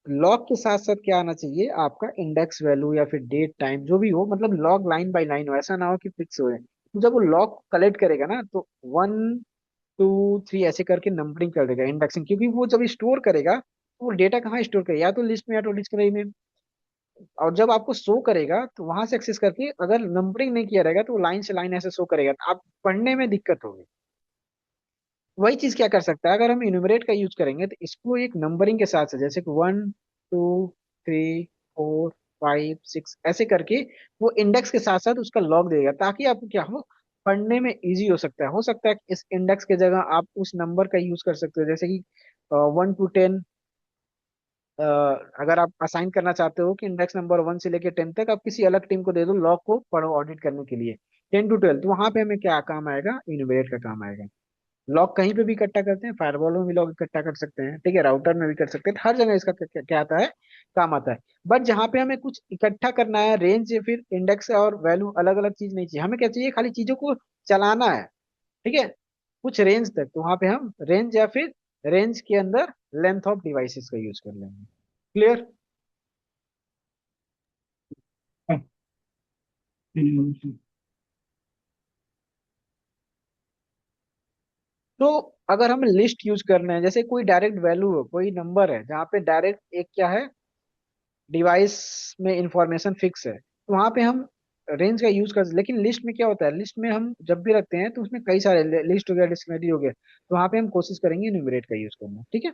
लॉग के साथ साथ क्या आना चाहिए आपका, इंडेक्स वैल्यू या फिर डेट टाइम, जो भी हो, मतलब लॉग लाइन बाय लाइन हो, ऐसा ना हो कि फिक्स हो। तो जब वो लॉग कलेक्ट करेगा ना, तो 1 2 3 ऐसे करके नंबरिंग कर देगा, इंडेक्सिंग, क्योंकि वो जब स्टोर करेगा तो वो डेटा कहाँ स्टोर करेगा, या तो लिस्ट में या तो डिक्शनरी में। और जब आपको शो करेगा तो वहां से एक्सेस करके, अगर नंबरिंग नहीं किया रहेगा तो वो लाइन से लाइन ऐसे शो करेगा, तो आप पढ़ने में दिक्कत होगी। वही चीज क्या कर सकता है, अगर हम इन्यूमरेट का यूज करेंगे तो इसको एक नंबरिंग के साथ से, जैसे कि 1 2 3 4 5 6 ऐसे करके, वो इंडेक्स के साथ साथ उसका लॉग देगा, ताकि आपको क्या हो, पढ़ने में इजी हो सकता है कि इस इंडेक्स के जगह आप उस नंबर का यूज कर सकते हो, जैसे कि 1 to 10, अगर आप असाइन करना चाहते हो कि इंडेक्स नंबर 1 से लेके 10 तक आप किसी अलग टीम को दे दो लॉग को पढ़ो ऑडिट करने के लिए, 10 to 12, तो वहां पे हमें क्या काम आएगा, इन्यूमरेट का काम आएगा। लॉग कहीं पे भी इकट्ठा करते हैं, फायरवॉल में भी लॉग इकट्ठा कर सकते हैं, ठीक है, राउटर में भी कर सकते हैं, हर जगह इसका क्या आता है, काम आता है। बट जहाँ पे हमें कुछ इकट्ठा करना है, रेंज या फिर इंडेक्स और वैल्यू अलग अलग चीज नहीं चाहिए, हमें क्या चाहिए, खाली चीजों को चलाना है। ठीक है, कुछ रेंज तक, तो वहां पे हम रेंज या फिर रेंज के अंदर लेंथ ऑफ डिवाइसेस का यूज कर लेंगे। क्लियर। तो अगर हम लिस्ट यूज करना है, जैसे कोई डायरेक्ट वैल्यू हो, कोई नंबर है जहाँ पे डायरेक्ट एक क्या है, डिवाइस में इंफॉर्मेशन फिक्स है, तो वहां पे हम रेंज का यूज कर, लेकिन लिस्ट में क्या होता है, लिस्ट में हम जब भी रखते हैं तो उसमें कई सारे, लिस्ट हो गया, डिक्शनरी हो गया, तो वहां पे हम कोशिश करेंगे न्यूमरेट का यूज करना। ठीक है।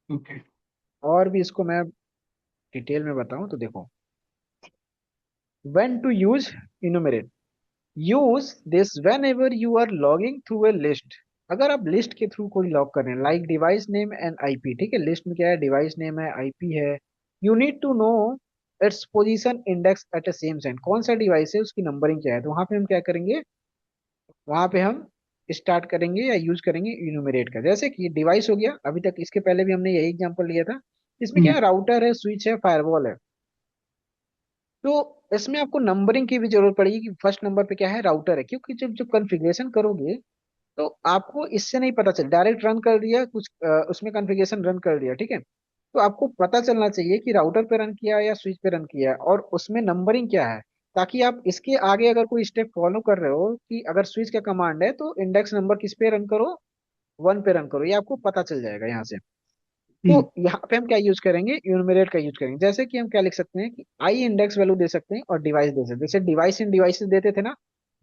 ओके। और भी इसको मैं डिटेल में बताऊं तो देखो, when to use enumerate, use this whenever you are logging through a list, अगर आप लिस्ट के थ्रू कोई लॉग कर रहे हैं, like device name and IP. ठीक है, लिस्ट में क्या है, डिवाइस नेम है, आईपी है, you need to know its position index at a same send, कौन सा डिवाइस है, उसकी नंबरिंग क्या है, तो वहां पे हम क्या करेंगे, वहां पे हम स्टार्ट करेंगे या यूज करेंगे इन्यूमरेट का। जैसे कि डिवाइस हो गया, अभी तक इसके पहले भी हमने यही एग्जांपल लिया था, इसमें क्या हम्म। है, राउटर है, स्विच है, फायरवॉल है। तो इसमें आपको नंबरिंग की भी जरूरत पड़ेगी कि फर्स्ट नंबर पे क्या है, राउटर है, क्योंकि जब जब कॉन्फ़िगरेशन करोगे तो आपको इससे नहीं पता चल, डायरेक्ट रन कर दिया कुछ, उसमें कॉन्फ़िगरेशन रन कर दिया, ठीक है, तो आपको पता चलना चाहिए कि राउटर पे रन किया या स्विच पे रन किया और उसमें नंबरिंग क्या है, ताकि आप इसके आगे अगर कोई स्टेप फॉलो कर रहे हो कि अगर स्विच का कमांड है तो इंडेक्स नंबर किस पे रन करो, वन पे रन करो, ये आपको पता चल जाएगा यहाँ से। तो हम्म। यहाँ पे हम क्या यूज करेंगे, यूनिमरेट का यूज करेंगे। जैसे कि हम क्या लिख सकते हैं कि आई इंडेक्स वैल्यू दे सकते हैं और डिवाइस दे सकते हैं, जैसे डिवाइस इन डिवाइसेस देते थे ना,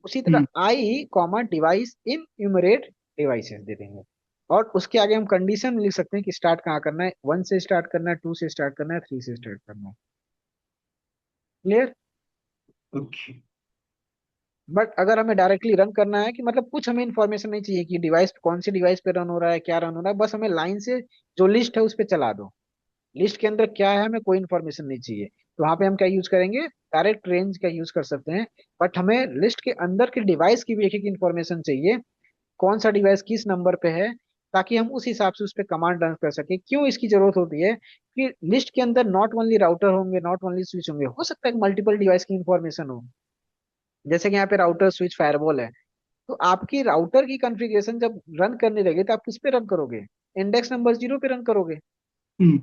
उसी हम्म। तरह आई कॉमा डिवाइस इन न्यूमरेट डिवाइसेस दे देंगे। और उसके आगे हम कंडीशन लिख सकते हैं कि स्टार्ट कहाँ करना है, वन से स्टार्ट करना है, टू से स्टार्ट करना है, थ्री से स्टार्ट करना है। क्लियर। ओके। बट अगर हमें डायरेक्टली रन करना है, कि मतलब कुछ हमें इन्फॉर्मेशन नहीं चाहिए कि डिवाइस कौन सी डिवाइस पे रन हो रहा है, क्या रन हो रहा है, बस हमें लाइन से जो लिस्ट है उस पे चला दो, लिस्ट के अंदर क्या है हमें कोई इन्फॉर्मेशन नहीं चाहिए, तो वहां पे हम क्या यूज करेंगे, डायरेक्ट रेंज का यूज कर सकते हैं। बट हमें लिस्ट के अंदर के डिवाइस की भी एक एक इन्फॉर्मेशन चाहिए, कौन सा डिवाइस किस नंबर पे है, ताकि हम उस हिसाब से उस पर कमांड रन कर सके। क्यों इसकी जरूरत होती है कि लिस्ट के अंदर नॉट ओनली राउटर होंगे, नॉट ओनली स्विच होंगे, हो सकता है मल्टीपल डिवाइस की इन्फॉर्मेशन हो। जैसे कि यहाँ पे राउटर स्विच फायरवॉल है, तो आपकी राउटर की कॉन्फ़िगरेशन जब रन करने लगे तो आप किस पे रन करोगे, इंडेक्स नंबर 0 पे रन करोगे। हम्म।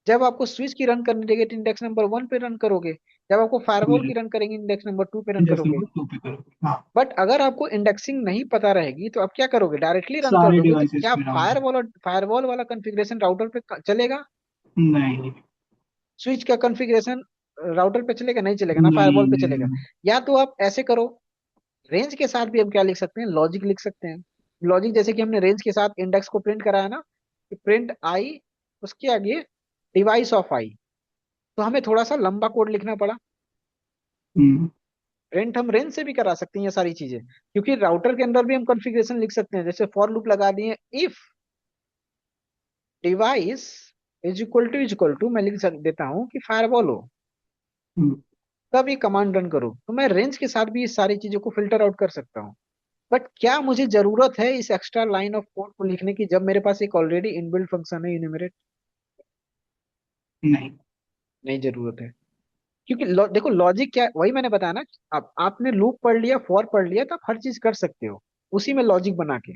जब आपको स्विच की रन करने लगे तो इंडेक्स नंबर 1 पे रन करोगे। जब आपको फायरवॉल मेरे की रन करेंगे इंडेक्स नंबर 2 पे रन इंडेक्स करोगे। नंबर 2 पे करोगे, हाँ। बट अगर आपको इंडेक्सिंग नहीं पता रहेगी तो आप क्या करोगे, डायरेक्टली रन कर सारे दोगे, तो डिवाइसेस क्या पे राउटर। फायरवॉल और फायरवॉल वाला कॉन्फ़िगरेशन राउटर पे चलेगा, नहीं। स्विच का कॉन्फ़िगरेशन राउटर पे चलेगा, नहीं चलेगा ना, नहीं फायरवॉल पे चलेगा। नहीं। या तो आप ऐसे करो, रेंज के साथ भी हम क्या लिख सकते हैं, लॉजिक लिख सकते हैं। लॉजिक जैसे कि हमने रेंज के साथ इंडेक्स को प्रिंट कराया ना, कि प्रिंट आई, उसके आगे डिवाइस ऑफ आई, तो हमें थोड़ा सा लंबा कोड लिखना पड़ा। हम्म। प्रिंट हम रेंज से भी करा सकते हैं ये सारी चीजें, क्योंकि राउटर के अंदर भी हम कॉन्फ़िगरेशन लिख सकते हैं, जैसे फॉर लूप लगा दिए, if device is equal to मैं लिख देता हूँ कि फायरवॉल हो, हम्म। तब ये कमांड रन करो, तो मैं रेंज के साथ भी इस सारी चीजों को फिल्टर आउट कर सकता हूँ। बट क्या मुझे जरूरत है इस एक्स्ट्रा लाइन ऑफ कोड को लिखने की, जब मेरे पास एक ऑलरेडी इनबिल्ट फंक्शन है यूनिमरेट। नहीं। नहीं जरूरत है, क्योंकि देखो लॉजिक क्या है, वही मैंने बताया ना, अब आपने लूप पढ़ लिया, फॉर पढ़ लिया, तो आप हर चीज कर सकते हो उसी में लॉजिक बना के।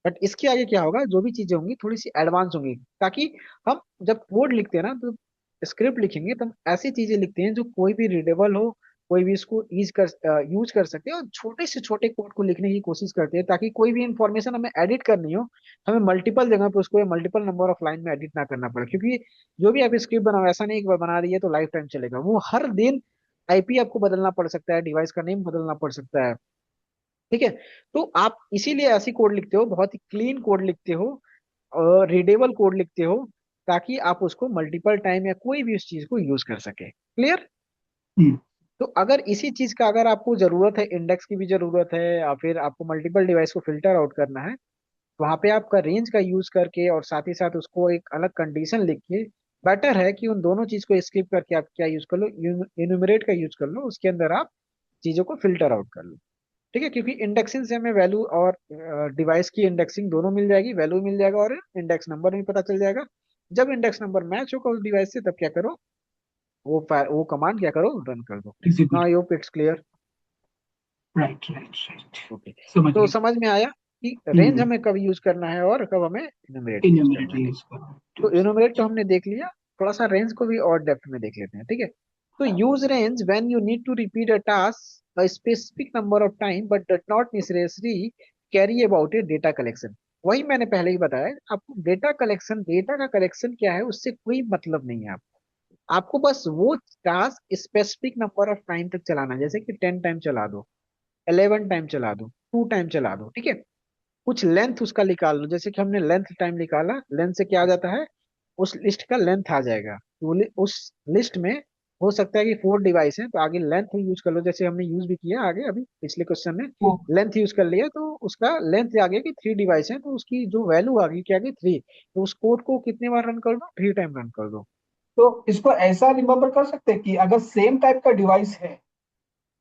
बट इसके आगे क्या होगा, जो भी चीजें होंगी थोड़ी सी एडवांस होंगी, ताकि हम जब कोड लिखते हैं ना, तो स्क्रिप्ट लिखेंगे तो हम ऐसी चीजें लिखते हैं जो कोई भी रीडेबल हो, कोई भी इसको यूज कर सकते हैं, और छोटे से छोटे कोड को लिखने की कोशिश करते हैं, ताकि कोई भी इंफॉर्मेशन हमें एडिट करनी हो, हमें मल्टीपल जगह पे उसको मल्टीपल नंबर ऑफ लाइन में एडिट ना करना पड़े। क्योंकि जो भी आप स्क्रिप्ट बनाओ, ऐसा नहीं एक बार बना रही है तो लाइफ टाइम चलेगा, वो हर दिन आईपी आपको बदलना पड़ सकता है, डिवाइस का नेम बदलना पड़ सकता है। ठीक है। तो आप इसीलिए ऐसी कोड लिखते हो, बहुत ही क्लीन कोड लिखते हो, और रीडेबल कोड लिखते हो, ताकि आप उसको मल्टीपल टाइम या कोई भी उस चीज को यूज कर सके। क्लियर। हम्म। तो अगर इसी चीज का अगर आपको जरूरत है, इंडेक्स की भी जरूरत है, या फिर आपको मल्टीपल डिवाइस को फिल्टर आउट करना है, तो वहां पे आपका रेंज का यूज करके और साथ ही साथ उसको एक अलग कंडीशन लिख के, बेटर है कि उन दोनों चीज को स्किप करके आप क्या यूज कर लो, इन्यूमरेट का यूज कर लो, उसके अंदर आप चीजों को फिल्टर आउट कर लो। ठीक है, क्योंकि इंडेक्सिंग से हमें वैल्यू और डिवाइस की इंडेक्सिंग दोनों मिल जाएगी, वैल्यू मिल जाएगा और इंडेक्स नंबर भी पता चल जाएगा। जब इंडेक्स नंबर मैच होगा उस डिवाइस से, तब क्या करो, वो कमांड क्या करो, रन कर दो। एग्जीक्यूट। हाँ, yo it's clear. Right right right. Okay. समझ तो गया। समझ में आया कि रेंज हम्म। हमें कब यूज करना है और कब हमें इन्यूमरेट यूज करना इन्यूमरेटर है। ठीक। यूज करो तो tools। इन्यूमरेट तो हमने देख लिया, थोड़ा सा रेंज को भी और डेप्थ में देख लेते हैं। ठीक है। तो use range when you need to repeat a task a specific number of time but does not necessary carry about a data collection. वही मैंने पहले ही बताया, आपको डेटा कलेक्शन, डेटा का कलेक्शन क्या है उससे कोई मतलब नहीं है आपको। आपको बस वो task specific number of time तक चलाना है, जैसे कि 10 टाइम चला दो, 11 टाइम चला दो, 2 टाइम चला दो। ठीक है। कुछ लेंथ उसका निकाल लो, जैसे कि हमने लेंथ टाइम निकाला, लेंथ से क्या आ जाता है, उस लिस्ट का लेंथ आ जाएगा। तो उस लिस्ट में हो सकता है कि 4 डिवाइस हैं, तो आगे लेंथ यूज कर लो, जैसे हमने यूज भी किया आगे अभी पिछले क्वेश्चन में, वो लेंथ यूज कर लिया, तो उसका लेंथ आ गया कि 3 डिवाइस है, तो उसकी जो वैल्यू आ गई क्या आ गई, 3। तो उस कोड को कितने बार रन कर दो, 3 टाइम रन कर दो। तो इसको ऐसा रिमेम्बर कर सकते हैं कि अगर सेम टाइप का डिवाइस है,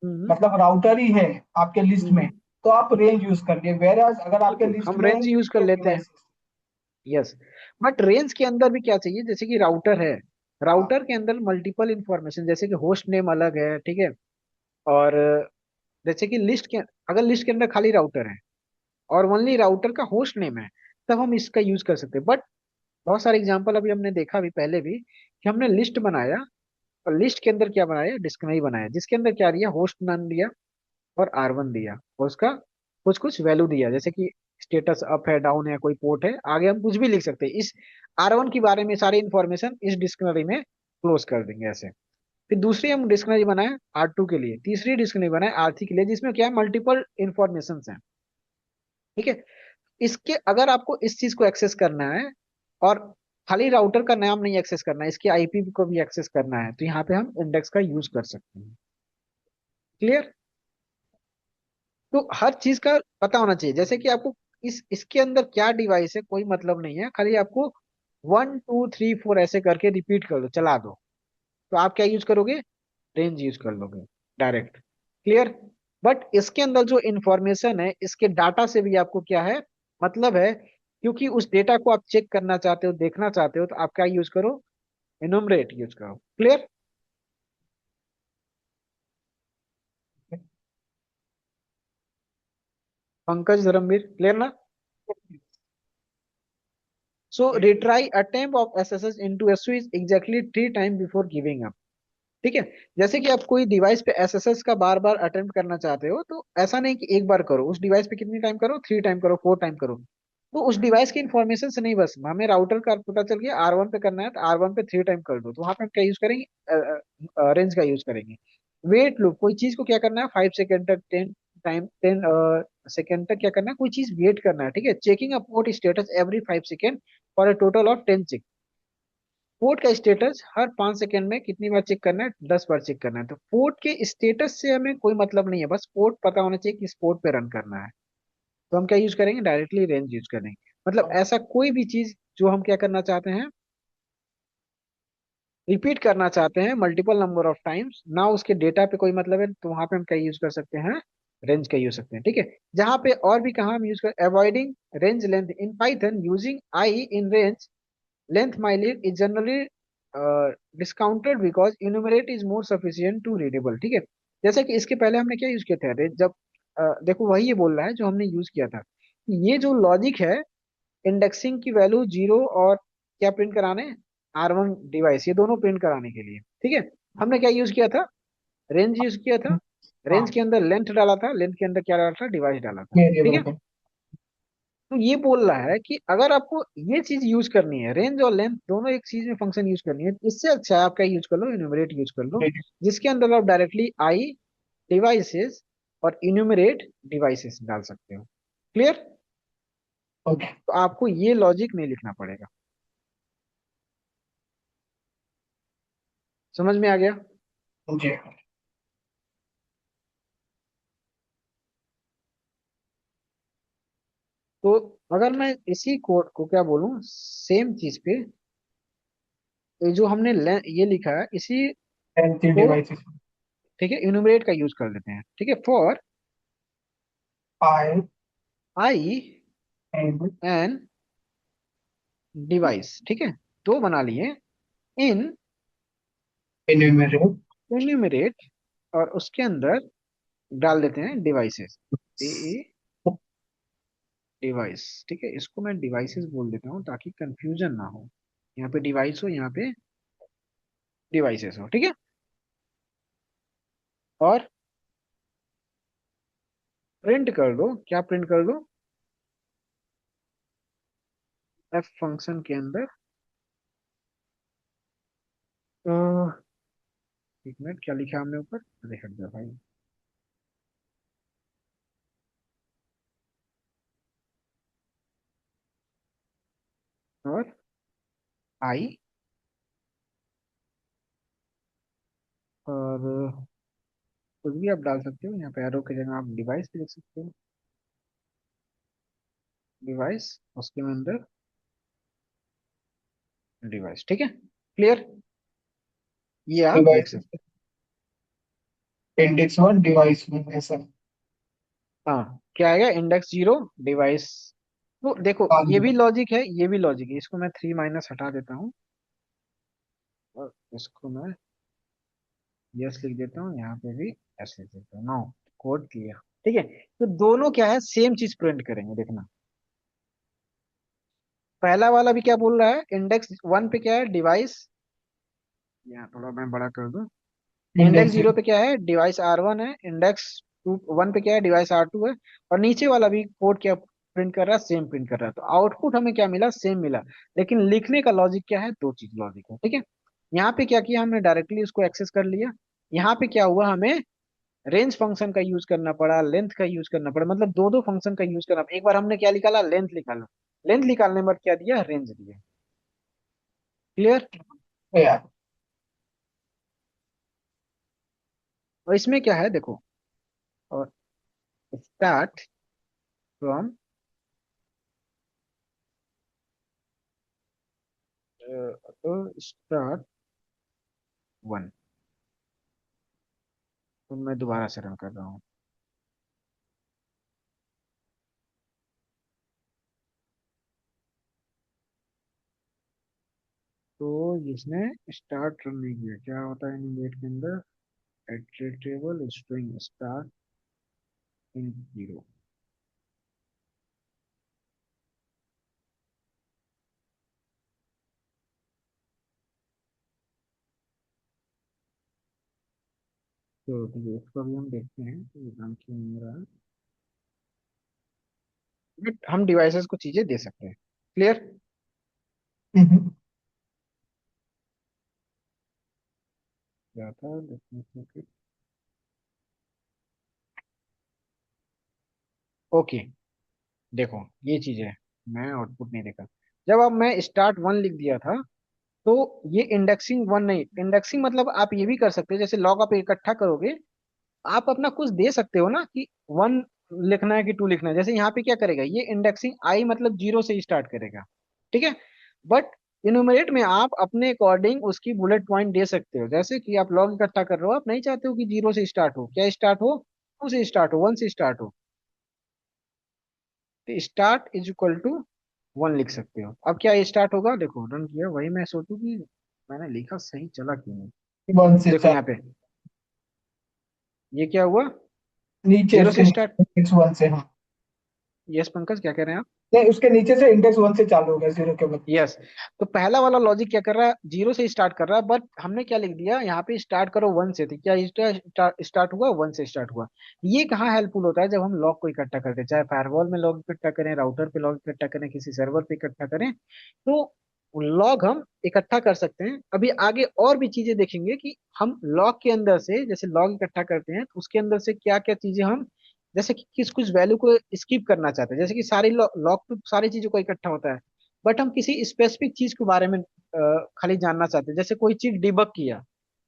हम्म मतलब राउटर ही है आपके लिस्ट हम्म में, तो आप रेंज यूज कर लिए, वेर एज अगर आपके बिल्कुल लिस्ट हम में रेंज यूज कर ये लेते हैं। डिवाइस। यस। बट रेंज के अंदर भी क्या चाहिए, जैसे कि राउटर है, राउटर के अंदर मल्टीपल इंफॉर्मेशन, जैसे कि होस्ट नेम अलग है, ठीक है, और जैसे कि लिस्ट के, अगर लिस्ट के अंदर खाली राउटर है और ओनली राउटर का होस्ट नेम है, तब हम इसका यूज कर सकते हैं। बट बहुत सारे एग्जांपल अभी हमने देखा अभी पहले भी, कि हमने लिस्ट बनाया, और लिस्ट के अंदर क्या बनाया, डिक्शनरी बनाया, जिसके अंदर क्या दिया, होस्ट नाम दिया और R1 दिया, और उसका कुछ कुछ वैल्यू दिया, जैसे कि स्टेटस अप है, डाउन है, कोई पोर्ट है, आगे हम कुछ भी लिख सकते हैं। इस R1 के बारे में सारी इंफॉर्मेशन इस डिक्शनरी में क्लोज कर देंगे ऐसे। फिर दूसरी हम डिक्शनरी बनाए R2 के लिए, तीसरी डिक्शनरी बनाए R3 के लिए, जिसमें क्या है, मल्टीपल इंफॉर्मेशन है। ठीक है। इसके अगर आपको इस चीज को एक्सेस करना है, और खाली राउटर का नाम नहीं एक्सेस करना है, इसके आईपी को भी एक्सेस करना है, तो यहाँ पे हम इंडेक्स का यूज कर सकते हैं। क्लियर। तो हर चीज का पता होना चाहिए, जैसे कि आपको इसके अंदर क्या डिवाइस है कोई मतलब नहीं है, खाली आपको 1 2 3 4 ऐसे करके रिपीट कर दो, चला दो, तो आप क्या यूज करोगे, रेंज यूज कर लोगे डायरेक्ट। क्लियर। बट इसके अंदर जो इंफॉर्मेशन है, इसके डाटा से भी आपको क्या है, मतलब है, क्योंकि उस डेटा को आप चेक करना चाहते हो, देखना चाहते हो, तो आप क्या यूज करो, एनुमरेट यूज करो। क्लियर। पंकज धर्मवीर, क्लियर ना। So retry attempt of SSS into SU is exactly 3 time before giving up. ठीक है। जैसे कि आप कोई डिवाइस पे एसएसएस का बार बार अटेम्प्ट करना चाहते हो, तो ऐसा नहीं कि एक बार करो, उस डिवाइस पे कितनी टाइम करो, 3 टाइम करो, 4 टाइम करो। तो उस डिवाइस की इन्फॉर्मेशन से नहीं, बस हमें राउटर का पता चल गया R1 पे करना है, तो R1 पे 3 टाइम कर दो, तो वहां पे हम क्या यूज करेंगे, रेंज का यूज करेंगे। वेट लूप, कोई चीज को क्या करना है, 5 सेकेंड तक, 10 सेकेंड तक क्या करना है, कोई चीज वेट करना है। ठीक है। Checking a port status every 5 second for a total of 10 check. Port का स्टेटस हर 5 सेकेंड में कितनी बार चेक करना है, 10 बार चेक करना है। तो पोर्ट के स्टेटस से हमें कोई मतलब नहीं है, बस पोर्ट पता होना चाहिए किस पोर्ट पे रन करना है। तो हम क्या यूज करेंगे, डायरेक्टली रेंज यूज करेंगे। मतलब ऐसा कोई भी चीज जो हम क्या करना चाहते हैं, रिपीट करना चाहते हैं मल्टीपल नंबर ऑफ टाइम्स ना, उसके डेटा पे कोई मतलब है, तो वहां पे हम क्या यूज कर सकते हैं, रेंज का यूज सकते हैं। ठीक है। जहां पे और भी कहा हम यूज कर, avoiding range length in Python using I in range length mylib is generally discounted because enumerate is more sufficient to readable। ठीक है। जैसे कि इसके पहले हमने क्या यूज किया था, जब देखो वही ये बोल रहा है जो हमने यूज किया था, ये जो लॉजिक है, इंडेक्सिंग की वैल्यू जीरो और क्या प्रिंट कराने, R1 डिवाइस, ये दोनों प्रिंट कराने के लिए। ठीक है। हमने क्या यूज किया था, रेंज यूज किया था। रेंज हाँ, के अंदर लेंथ डाला था, लेंथ के अंदर क्या डाला था, डिवाइस डाला था। ठीक वेरिएबल है। को। तो ये बोल रहा है कि अगर आपको ये चीज यूज करनी है, रेंज और लेंथ दोनों एक चीज में फंक्शन यूज करनी है, इससे अच्छा है आप क्या यूज कर लो, इन्यूमरेट यूज कर लो, जिसके अंदर आप डायरेक्टली आई डिवाइसेस और इन्यूमरेट डिवाइसेस डाल सकते हो। क्लियर। ओके। तो आपको ये लॉजिक नहीं लिखना पड़ेगा। समझ में आ गया। जी। तो अगर मैं इसी कोड को क्या बोलूं, सेम चीज पे, ये जो हमने ये लिखा है, इसी एंटी को, डिवाइसेस। ठीक है, इन्यूमरेट का यूज कर लेते हैं। ठीक है। For I I and N device, ठीक है, दो बना लिए, इन इन्यूमरेट एन्यूमरेट, और उसके अंदर डाल देते हैं डिवाइसेस, डिवाइस। ठीक है। इसको मैं डिवाइसेस बोल देता हूँ ताकि कंफ्यूजन ना हो, यहाँ पे डिवाइस हो, यहाँ पे डिवाइसेस हो। ठीक है। और प्रिंट कर दो, क्या प्रिंट कर दो, एफ फंक्शन के अंदर, अ, एक मिनट, क्या लिखा हमने ऊपर, अरे हट जा भाई, और आई, और कुछ भी आप डाल सकते हो, यहाँ पे एरो की जगह आप डिवाइस भी लिख सकते हो, डिवाइस, उसके अंदर डिवाइस। ठीक है। क्लियर। ये आप लिख डिवाइस, सकते इंडेक्स वन डिवाइस में ऐसा। हो। हाँ, क्या आएगा, इंडेक्स जीरो, डिवाइस। तो देखो ये भी लॉजिक है, ये भी लॉजिक है, इसको मैं 3 माइनस हटा देता हूँ, और इसको मैं यस लिख देता हूँ, यहाँ पे भी एस लिख देता हूँ, नो, कोड क्लियर। ठीक है। तो दोनों क्या है, सेम चीज प्रिंट करेंगे, देखना। पहला वाला भी क्या बोल रहा है, इंडेक्स वन पे क्या है, डिवाइस, यहाँ थोड़ा मैं बड़ा कर दूं, इंडेक्स इंडेक्स जीरो पे क्या है, डिवाइस R1 है, इंडेक्स टू वन पे क्या है, डिवाइस R2 है, और नीचे वाला भी कोड क्या प्रिंट कर रहा है, सेम प्रिंट कर रहा है, तो आउटपुट हमें क्या मिला, सेम मिला। लेकिन लिखने का लॉजिक क्या है, दो चीज लॉजिक है, ठीक है। यहाँ पे क्या किया हमने, डायरेक्टली उसको एक्सेस कर लिया। यहाँ पे क्या हुआ, हमें रेंज फंक्शन का यूज करना पड़ा, लेंथ का यूज करना पड़ा, मतलब दो दो फंक्शन का यूज करना। एक बार हमने क्या निकाला, लेंथ निकाला, लेंथ निकालने के बाद क्या दिया, रेंज दिया। क्लियर। यार। और इसमें क्या है देखो, और स्टार्ट फ्रॉम स्टार्ट वन। तो मैं दोबारा से रन कर रहा हूँ। तो इसने स्टार्ट रन नहीं किया, क्या होता है इनिशिएट के अंदर, एट्रिटेबल स्ट्रिंग स्टार्ट इन जीरो। तो ये इसको भी हम देखते हैं, तो एग्जाम क्यों नहीं हो रहा है, बट हम डिवाइसेस को चीजें दे सकते हैं। क्लियर। हम्म। क्या था देखने। ओके, देखो ये चीज है, मैं आउटपुट नहीं देखा। जब अब मैं स्टार्ट वन लिख दिया था, तो ये इंडेक्सिंग वन नहीं, इंडेक्सिंग मतलब आप ये भी कर सकते हो, जैसे लॉग आप इकट्ठा करोगे, आप अपना कुछ दे सकते हो ना कि वन लिखना है कि टू लिखना है। जैसे यहाँ पे क्या करेगा, ये इंडेक्सिंग आई मतलब जीरो से स्टार्ट करेगा, ठीक है। बट इनुमरेट में आप अपने अकॉर्डिंग उसकी बुलेट पॉइंट दे सकते हो, जैसे कि आप लॉग इकट्ठा कर रहे हो, आप नहीं चाहते हो कि जीरो से स्टार्ट हो, क्या स्टार्ट हो, टू से स्टार्ट हो, वन से स्टार्ट हो, तो start is equal to one लिख सकते हो। अब क्या स्टार्ट होगा, देखो रन किया, वही मैं सोचूं कि मैंने लिखा सही चला क्यों नहीं। वन से देखो यहाँ चार। पे ये क्या हुआ, नीचे जीरो उसके से नीचे स्टार्ट। इंडेक्स वन से, हाँ। यस पंकज, क्या कह रहे हैं आप। नहीं, उसके नीचे से इंडेक्स वन से चालू हो गया, जीरो के बाद। यस, तो पहला वाला लॉजिक क्या कर रहा है, जीरो से स्टार्ट कर रहा है, बट हमने क्या लिख दिया यहाँ पे, स्टार्ट करो वन से, तो क्या स्टार्ट हुआ, वन से स्टार्ट हुआ। ये कहाँ हेल्पफुल होता है, जब हम लॉग को इकट्ठा करते हैं, चाहे फायरवॉल में लॉग इकट्ठा करें, राउटर पे लॉग इकट्ठा करें, किसी सर्वर पे इकट्ठा करें, तो लॉग हम इकट्ठा कर सकते हैं। अभी आगे और भी चीजें देखेंगे कि हम लॉग के अंदर से, जैसे लॉग इकट्ठा करते हैं तो उसके अंदर से क्या क्या चीजें हम, जैसे कि किस कुछ वैल्यू को स्किप करना चाहते हैं, जैसे कि सारी लॉग पे सारी चीजों को इकट्ठा होता है, बट हम किसी स्पेसिफिक चीज के बारे में खाली जानना चाहते हैं, जैसे कोई चीज डिबग किया,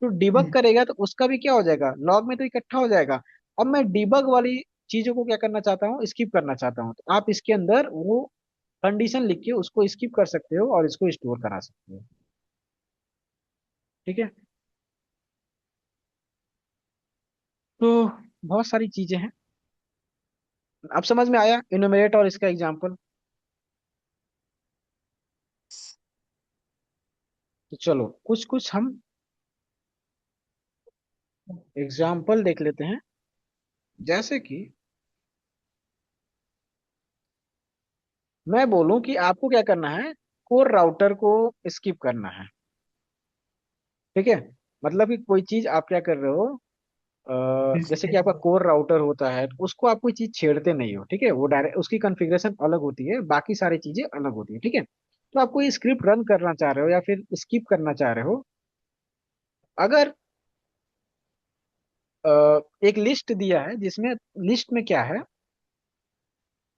तो डिबग हम्म। करेगा तो उसका भी क्या हो जाएगा, लॉग में तो इकट्ठा हो जाएगा। अब मैं डिबग वाली चीजों को क्या करना चाहता हूँ, स्किप करना चाहता हूँ, तो आप इसके अंदर वो कंडीशन लिख के उसको स्किप कर सकते हो और इसको स्टोर करा सकते हो, ठीक है। तो बहुत सारी चीजें हैं। अब समझ में आया इनुमरेट और इसका एग्जांपल। तो चलो कुछ कुछ हम एग्जांपल देख लेते हैं। जैसे कि मैं बोलूं कि आपको क्या करना है, कोर राउटर को स्किप करना है, ठीक है। मतलब कि कोई चीज आप क्या कर रहे हो, जैसे कि आपका कोर राउटर होता है, तो उसको आप कोई चीज छेड़ते नहीं हो, ठीक है, वो डायरेक्ट उसकी कॉन्फ़िगरेशन अलग होती है, बाकी सारी चीजें अलग होती है, ठीक है। तो आप कोई स्क्रिप्ट रन करना चाह रहे हो या फिर स्किप करना चाह रहे हो, अगर एक लिस्ट दिया है, जिसमें लिस्ट में क्या है,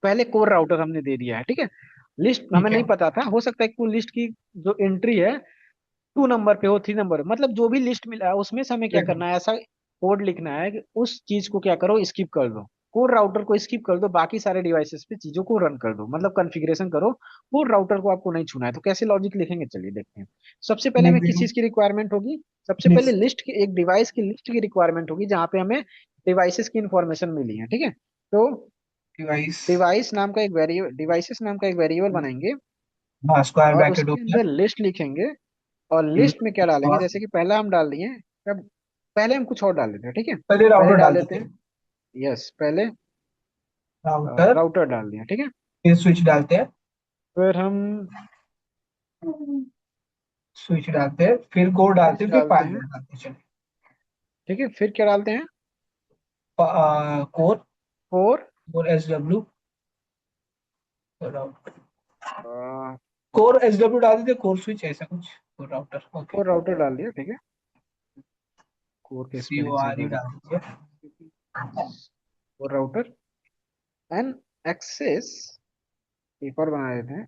पहले कोर राउटर हमने दे दिया है, ठीक है। लिस्ट हमें ठीक है। नहीं पता था, हो सकता है कि वो लिस्ट की जो एंट्री है टू नंबर पे हो, थ्री नंबर, मतलब जो भी लिस्ट मिला है उसमें से हमें क्या देखो। करना है, ऐसा कोड लिखना है कि उस चीज को क्या करो, स्किप कर दो, कोड राउटर को स्किप कर दो, बाकी सारे डिवाइसेस पे चीजों को रन कर दो, मतलब कॉन्फ़िगरेशन करो, कोड राउटर को आपको नहीं छूना है। तो कैसे लॉजिक लिखेंगे, चलिए देखते हैं। सबसे पहले लिख हमें किस दिया। चीज की रिक्वायरमेंट होगी, सबसे पहले लिस्ट। लिस्ट की, एक डिवाइस की लिस्ट की रिक्वायरमेंट होगी, जहाँ पे हमें डिवाइसेस की इंफॉर्मेशन मिली है, ठीक है। तो डिवाइस। डिवाइसेस नाम का एक वेरिएबल बनाएंगे, हाँ, स्क्वायर और ब्रैकेट उसके ओपन। अंदर लिस्ट लिखेंगे, और लिस्ट में क्या डालेंगे, जैसे कि पहला हम डाल दिए, तब पहले हम कुछ और डाल देते हैं, ठीक है। पहले पहले राउटर डाल डाल देते देते हैं, हैं। यस पहले राउटर। राउटर डाल दिया, ठीक है। फिर स्विच डालते हैं। फिर हम स्विच डालते हैं, फिर कोड डालते स्विच हैं, फिर डालते हैं, पासवर्ड डालते हैं। चलिए। ठीक है। फिर क्या डालते हैं, core. Four, core S W. Core SW डाल देते, कोर स्विच ऐसा कुछ, core router, okay. Core router डाल दिया, ठीक है। कोर के स्पेलिंग सही CORE कर डाल देते दीजिए। हैं। कोर राउटर एंड एक्सेस, एक और बना देते हैं,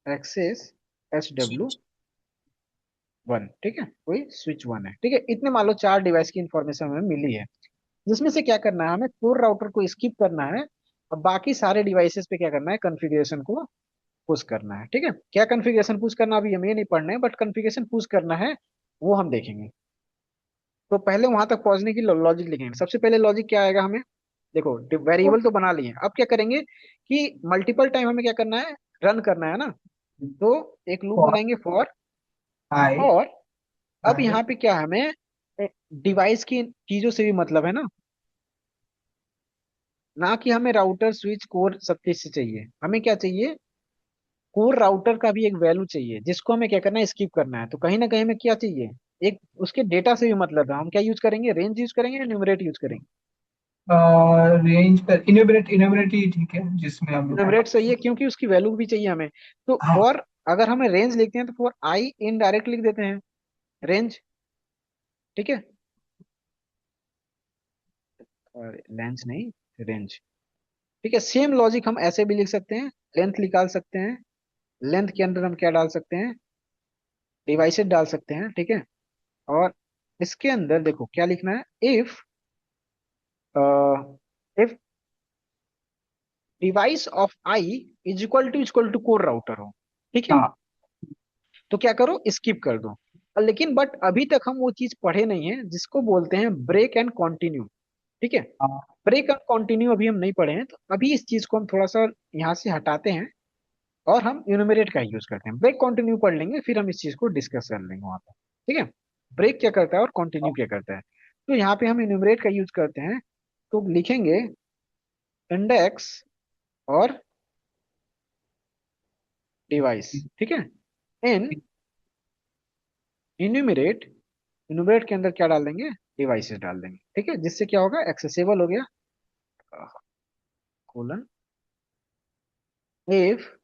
एक्सेस SW1, ठीक है, कोई स्विच वन है, ठीक है। इतने मान लो चार डिवाइस की इंफॉर्मेशन हमें मिली है, जिसमें से क्या करना है, हमें कोर राउटर को स्किप करना है और बाकी सारे डिवाइसेस पे क्या करना है, कॉन्फ़िगरेशन को पुश करना है, ठीक है। क्या कॉन्फ़िगरेशन पुश करना अभी हमें नहीं पढ़ना है, बट कॉन्फ़िगरेशन पुश करना है वो हम देखेंगे। तो पहले वहां तक पहुंचने की लॉजिक लिखेंगे। सबसे पहले लॉजिक क्या आएगा हमें, देखो वेरिएबल तो बना लिए, अब क्या करेंगे कि मल्टीपल टाइम हमें क्या करना है, रन करना है ना। तो एक लूप फॉर बनाएंगे फॉर, आई और अब आई यहाँ पे क्या हमें डिवाइस की चीजों से भी मतलब है ना, ना कि हमें राउटर स्विच कोर सब चीज से चाहिए। हमें क्या चाहिए, कोर राउटर का भी एक वैल्यू चाहिए जिसको हमें क्या करना है, स्किप करना है। तो कहीं ना कहीं हमें क्या चाहिए, एक उसके डेटा से भी मतलब है। हम क्या यूज करेंगे, रेंज यूज करेंगे या न्यूमरेट यूज करेंगे। रेंज पर इन्यूमरेट, इन्यूमरेट ही ठीक है, जिसमें हम लोग न्यूमरेट सही है क्योंकि उसकी वैल्यू भी चाहिए हमें। तो हाँ। फॉर, अगर हमें रेंज लिखते हैं तो फॉर आई इन डायरेक्ट लिख देते हैं, रेंज, ठीक है। और लेंथ नहीं, रेंज, ठीक है। सेम लॉजिक हम ऐसे भी लिख सकते हैं, लेंथ निकाल सकते हैं, लेंथ के अंदर हम क्या डाल सकते हैं, डिवाइसेस डाल सकते हैं, ठीक है। और इसके अंदर देखो क्या लिखना है, if if device of I is equal to core router हो, ठीक है। हाँ तो क्या करो, स्किप कर दो। लेकिन बट अभी तक हम वो चीज पढ़े नहीं है जिसको बोलते हैं ब्रेक एंड कंटिन्यू, ठीक है। हाँ। ब्रेक एंड कंटिन्यू अभी हम नहीं पढ़े हैं, तो अभी इस चीज को हम थोड़ा सा यहाँ से हटाते हैं और हम यूनिमरेट का यूज करते हैं। ब्रेक कंटिन्यू पढ़ लेंगे, फिर हम इस चीज को डिस्कस कर लेंगे वहां पर, ठीक है। ब्रेक क्या करता है और कंटिन्यू क्या करता है। तो यहाँ पे हम यूनिमरेट का यूज करते हैं, तो लिखेंगे इंडेक्स और डिवाइस, ठीक है। इन इन्यूमरेट, इन्यूमरेट के अंदर क्या डाल देंगे, डिवाइसेस डाल देंगे, ठीक है। जिससे क्या होगा, एक्सेसिबल हो गया, कोलन, इफ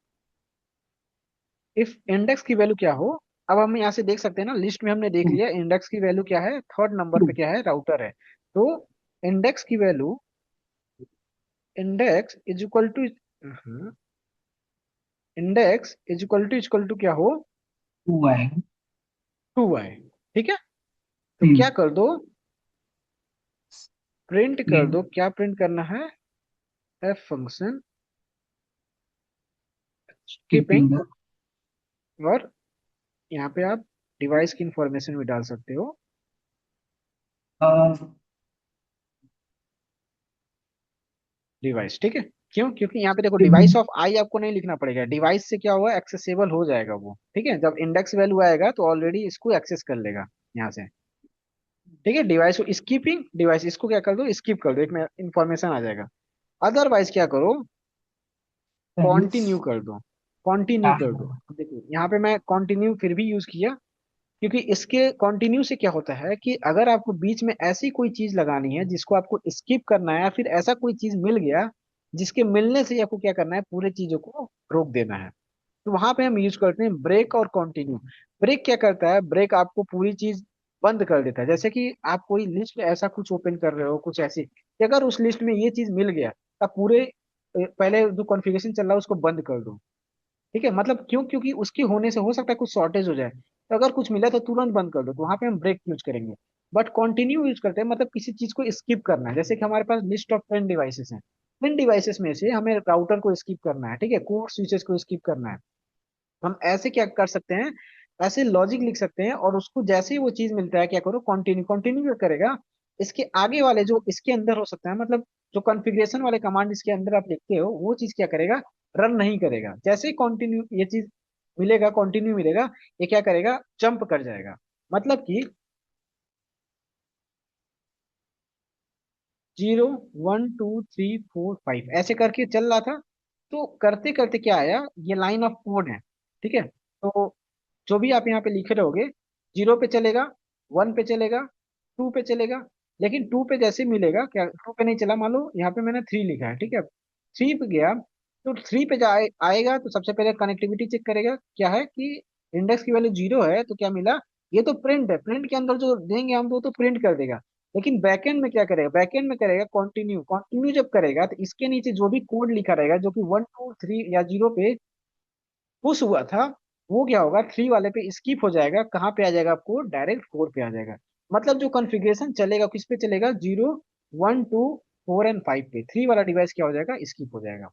इफ इंडेक्स की वैल्यू क्या हो। अब हम यहाँ से देख सकते हैं ना, लिस्ट में हमने देख लिया इंडेक्स की वैल्यू क्या है, थर्ड नंबर ट्रू। पे क्या है, राउटर है। तो इंडेक्स की value, index is equal to, index is equal to क्या हो, ट्रू आएगा। टू है, ठीक है। तो हम्म। क्या कर दो, प्रिंट कर दो, क्या प्रिंट करना है, एफ फंक्शन कीपिंग, कीपिंग और यहाँ पे आप डिवाइस की इंफॉर्मेशन भी डाल सकते हो, डिवाइस, ठीक है। क्यों, क्योंकि यहाँ पे देखो डिवाइस ऑफ आई आपको नहीं लिखना पड़ेगा, डिवाइस से क्या हुआ, एक्सेसिबल हो जाएगा वो, ठीक है। जब इंडेक्स वैल्यू आएगा तो ऑलरेडी इसको एक्सेस कर लेगा यहाँ से, ठीक है। डिवाइस को स्कीपिंग, डिवाइस इसको क्या कर दो, स्किप कर दो, एक में इंफॉर्मेशन आ जाएगा। अदरवाइज क्या करो, कंटिन्यू कर दो, कंटिन्यू कर दो। देखो यहाँ पे मैं कंटिन्यू फिर भी यूज किया, क्योंकि इसके कंटिन्यू से क्या होता है कि अगर आपको बीच में ऐसी कोई चीज लगानी है जिसको आपको स्किप करना है, या फिर ऐसा कोई चीज मिल गया जिसके मिलने से ही आपको क्या करना है, पूरे चीजों को रोक देना है, तो वहां पे हम यूज करते हैं ब्रेक और कंटिन्यू। ब्रेक क्या करता है, ब्रेक आपको पूरी चीज बंद कर देता है। जैसे कि आप कोई लिस्ट ऐसा कुछ ओपन कर रहे हो, कुछ ऐसी कि अगर उस लिस्ट में ये चीज मिल गया, तब पूरे पहले जो कॉन्फ़िगरेशन चल रहा है उसको बंद कर दो, ठीक है। मतलब क्यों, क्योंकि उसके होने से हो सकता है कुछ शॉर्टेज हो जाए, तो अगर कुछ मिला तो तुरंत बंद कर दो, तो वहां पे हम ब्रेक यूज करेंगे। बट कंटिन्यू यूज करते हैं, मतलब किसी चीज को स्किप करना है। जैसे कि हमारे पास लिस्ट ऑफ 10 डिवाइसेस हैं, 10 डिवाइसेस में से हमें राउटर को स्किप करना है, ठीक है, कोर स्विचेस को स्किप करना है। हम ऐसे क्या कर सकते हैं, ऐसे लॉजिक लिख सकते हैं, और उसको जैसे ही वो चीज मिलता है क्या करो, कंटिन्यू, कंटिन्यू क्या करेगा, इसके आगे वाले जो इसके अंदर हो सकता है, मतलब जो कॉन्फ़िगरेशन वाले कमांड इसके अंदर आप लिखते हो, वो चीज क्या करेगा, रन नहीं करेगा। जैसे ही कंटिन्यू ये चीज मिलेगा, कंटिन्यू मिलेगा, ये क्या करेगा, जंप कर जाएगा। मतलब कि 0 1 2 3 4 5 ऐसे करके चल रहा था। तो करते करते क्या आया, ये लाइन ऑफ कोड है, ठीक है। तो जो भी आप यहाँ पे लिखे रहोगे, 0 पे चलेगा, 1 पे चलेगा, 2 पे चलेगा, लेकिन 2 पे जैसे मिलेगा, क्या 2 पे नहीं चला, मान लो यहाँ पे मैंने 3 लिखा है, ठीक है, 3 पे गया, तो 3 पे आएगा तो सबसे पहले कनेक्टिविटी चेक करेगा, क्या है कि इंडेक्स की वैल्यू 0 है तो क्या मिला, ये तो प्रिंट है, प्रिंट के अंदर जो देंगे हम तो प्रिंट कर देगा। लेकिन बैकएंड में क्या करेगा, बैकएंड में करेगा कंटिन्यू, कंटिन्यू जब करेगा तो इसके नीचे जो भी कोड लिखा रहेगा जो कि 1 2 3 या 0 पे पुश हुआ था, वो क्या होगा 3 वाले पे स्किप हो जाएगा, कहाँ पे आ जाएगा आपको, डायरेक्ट 4 पे आ जाएगा। मतलब जो कॉन्फ़िगरेशन चलेगा किस पे चलेगा, 0 1 2 4 एंड 5 पे, 3 वाला डिवाइस क्या हो जाएगा, स्किप हो जाएगा।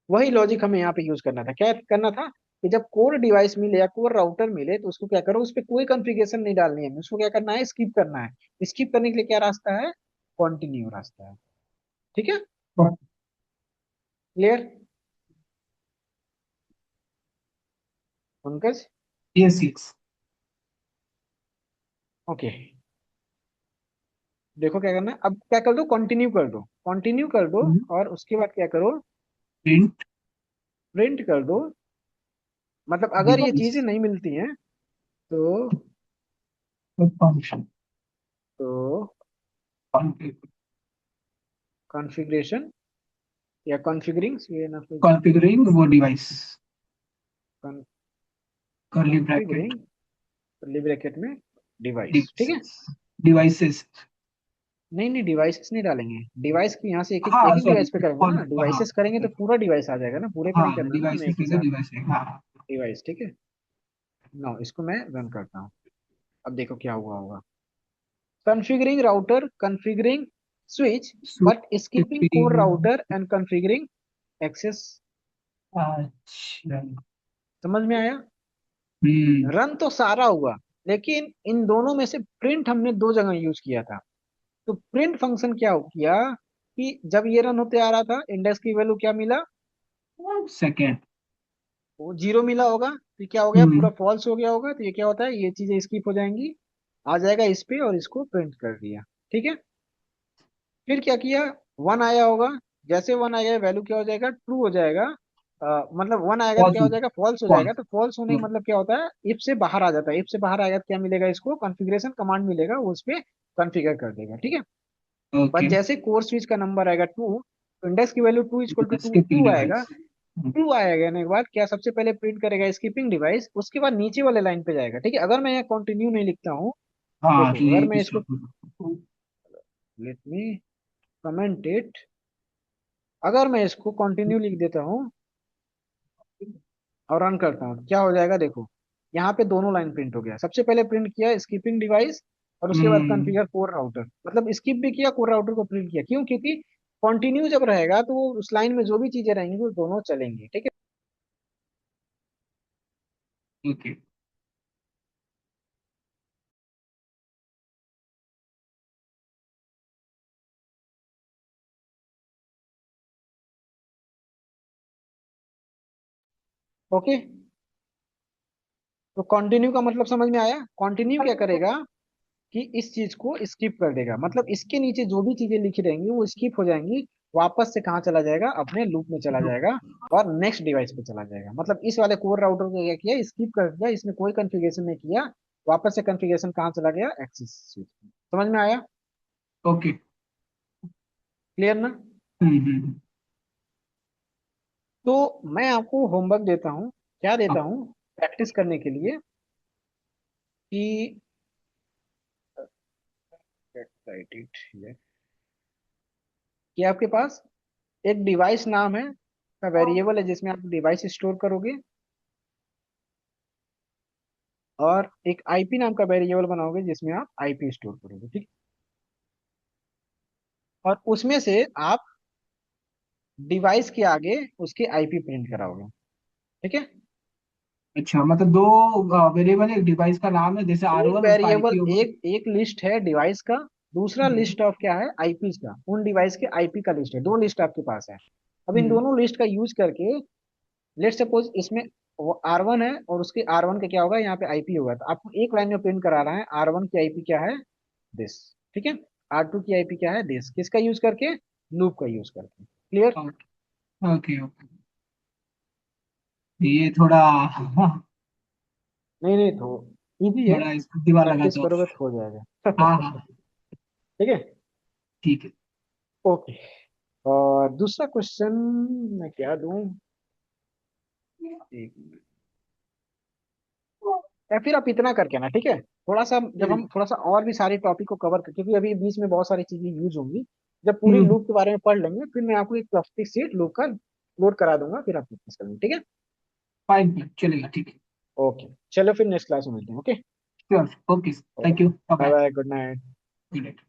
वही लॉजिक हमें यहाँ पे यूज करना था, क्या करना था कि जब कोर डिवाइस मिले या कोर राउटर मिले तो उसको क्या करो, उस पर कोई कॉन्फ़िगरेशन नहीं डालनी है, उसको क्या करना है, स्किप करना है। स्किप करने के लिए क्या रास्ता है, कॉन्टिन्यू रास्ता है। ठीक है, clear Pankaj? Yes yes. Okay, देखो क्या करना है, अब क्या कर दो, कंटिन्यू कर दो, कंटिन्यू कर दो। और उसके बाद क्या करो, प्रिंट प्रिंट कर दो। मतलब अगर ये डिवाइस चीजें नहीं मिलती हैं तो फंक्शन तो कॉन्फ़िगरेशन या कॉन्फ़िगरिंग, ये ना कोई कॉन्फ़िगरिंग वो device, curly bracket, configuring curly bracket में डिवाइस, ठीक है। डिवाइसेस। नहीं नहीं, डिवाइसेस नहीं डालेंगे, डिवाइस की यहाँ से एक हाँ एक सॉरी, डिवाइस पे करेंगे ना, हाँ डिवाइसेस करेंगे तो पूरा डिवाइस आ जाएगा ना, पूरे पे नहीं हाँ करना ना हमें डिवाइसेस एक ही में से साथ। डिवाइस है हाँ। डिवाइस, ठीक है। नो, इसको मैं रन करता हूँ। अब देखो क्या हुआ होगा, configuring router, configuring switch, but skipping core router and configuring access. अच्छा। समझ में आया? हम्म। रन तो सारा हुआ, लेकिन इन दोनों में से प्रिंट हमने दो जगह यूज किया था। तो प्रिंट फंक्शन क्या किया कि जब ये रन होते आ रहा था, इंडेक्स की वैल्यू क्या मिला, सेकेंड। वो 0 मिला होगा, तो क्या हो गया, हम्म। पूरा फॉल्स हो गया होगा, तो ये क्या होता है, ये चीजें स्किप हो जाएंगी, आ जाएगा इस पे और इसको प्रिंट कर दिया। ठीक है, फिर क्या किया, 1 आया होगा, जैसे 1 आएगा वैल्यू क्या हो जाएगा, ट्रू हो जाएगा। मतलब 1 आएगा तो क्या हो पॉज जाएगा, फॉल्स हो जाएगा। पॉज। तो फॉल्स होने का मतलब क्या होता है, इफ से बाहर आ जाता है, इफ से बाहर आएगा तो क्या मिलेगा, इसको कॉन्फ़िगरेशन कमांड मिलेगा, वो उस पे कॉन्फ़िगर कर देगा। ठीक है, पर ओके। जैसे कोर स्विच का नंबर आएगा 2, तो इंडेक्स की value 2 equal to two skipping two आएगा। डिवाइस। ट्रू आएगा ने के बाद क्या सबसे पहले प्रिंट करेगा, स्कीपिंग डिवाइस, उसके बाद नीचे वाले लाइन पे जाएगा। ठीक है, अगर मैं यहाँ कंटिन्यू नहीं लिखता हूँ, हाँ देखो तो अगर यही मैं भी इसको, stop. Let me comment it, अगर मैं इसको कंटिन्यू लिख देता हूँ और रन करता हूँ तो क्या हो जाएगा, देखो यहाँ पे दोनों लाइन प्रिंट हो गया, सबसे पहले प्रिंट किया स्कीपिंग डिवाइस और उसके बाद हम्म। कॉन्फ़िगर कोर राउटर, मतलब स्किप भी किया, कोर राउटर को प्रिंट किया, क्यों, क्योंकि कंटिन्यू जब रहेगा तो वो उस लाइन में जो भी चीजें रहेंगी वो दोनों चलेंगी। ठीक है, ओके। ओके, तो कंटिन्यू का मतलब समझ में आया, कंटिन्यू क्या करेगा कि इस चीज को स्किप कर देगा, मतलब इसके नीचे जो भी चीजें लिखी रहेंगी वो स्किप हो जाएंगी, वापस से कहाँ चला जाएगा, अपने लूप में चला जाएगा और नेक्स्ट डिवाइस पे चला जाएगा। मतलब इस वाले कोर राउटर को क्या किया, स्किप कर दिया, इसने कोई कॉन्फ़िगरेशन नहीं किया, वापस से कॉन्फ़िगरेशन कहाँ चला गया, एक्सेस स्विच में। समझ में आया? ओके। क्लियर ना? हम्म। तो मैं आपको होमवर्क देता हूँ, क्या देता हाँ। हूँ, प्रैक्टिस करने के लिए कि राइट इट, कि आपके पास एक डिवाइस नाम है का वेरिएबल है जिसमें आप डिवाइस स्टोर करोगे, और एक आईपी नाम का वेरिएबल बनाओगे जिसमें आप आईपी स्टोर करोगे। ठीक, और उसमें से आप डिवाइस के आगे उसके आईपी प्रिंट कराओगे। ठीक है, अच्छा मतलब दो वेरिएबल एक डिवाइस का नाम है, जैसे एक R1 उसका वेरिएबल, आईपी होगा। एक एक लिस्ट है डिवाइस का, दूसरा हम्म। लिस्ट ऑफ क्या है, आईपी का, उन डिवाइस के आईपी का लिस्ट है, दो लिस्ट आपके पास है। अब इन हम्म। दोनों लिस्ट का यूज करके, लेट सपोज इसमें वो R1 है और उसके R1 का क्या होगा, यहाँ पे आईपी होगा, तो आपको एक लाइन में प्रिंट करा रहा है, R1 की आईपी क्या है, दिस। ठीक है, R2 की आईपी क्या है, दिस, किसका यूज करके, लूप का यूज करके। क्लियर? Okay okay. ये थोड़ा नहीं नहीं, तो इजी है, थोड़ा इसको दिमाग लगा प्रैक्टिस दो। करोगे तो हो हाँ जाएगा। हाँ। ठीक है, ठीक है। ओके, और दूसरा क्वेश्चन मैं क्या दूं? एक मिनट। या फिर आप इतना करके ना, ठीक है, थोड़ा सा जब हम्म हम थोड़ा सा और भी सारे टॉपिक को कवर कर, क्योंकि अभी बीच में बहुत सारी चीजें यूज होंगी, जब पूरी हम्म लूप के बारे में पढ़ लेंगे फिर मैं आपको एक टॉपिक सीट लूप का लोड करा दूंगा, फिर आप प्रैक्टिस कर लेंगे, ठीक है? फाइन चलेगा, ठीक है। ओके, चलो फिर नेक्स्ट क्लास में मिलते हैं। Okay. Sure, okay, thank you, bye bye bye. Bye, good night. Good night.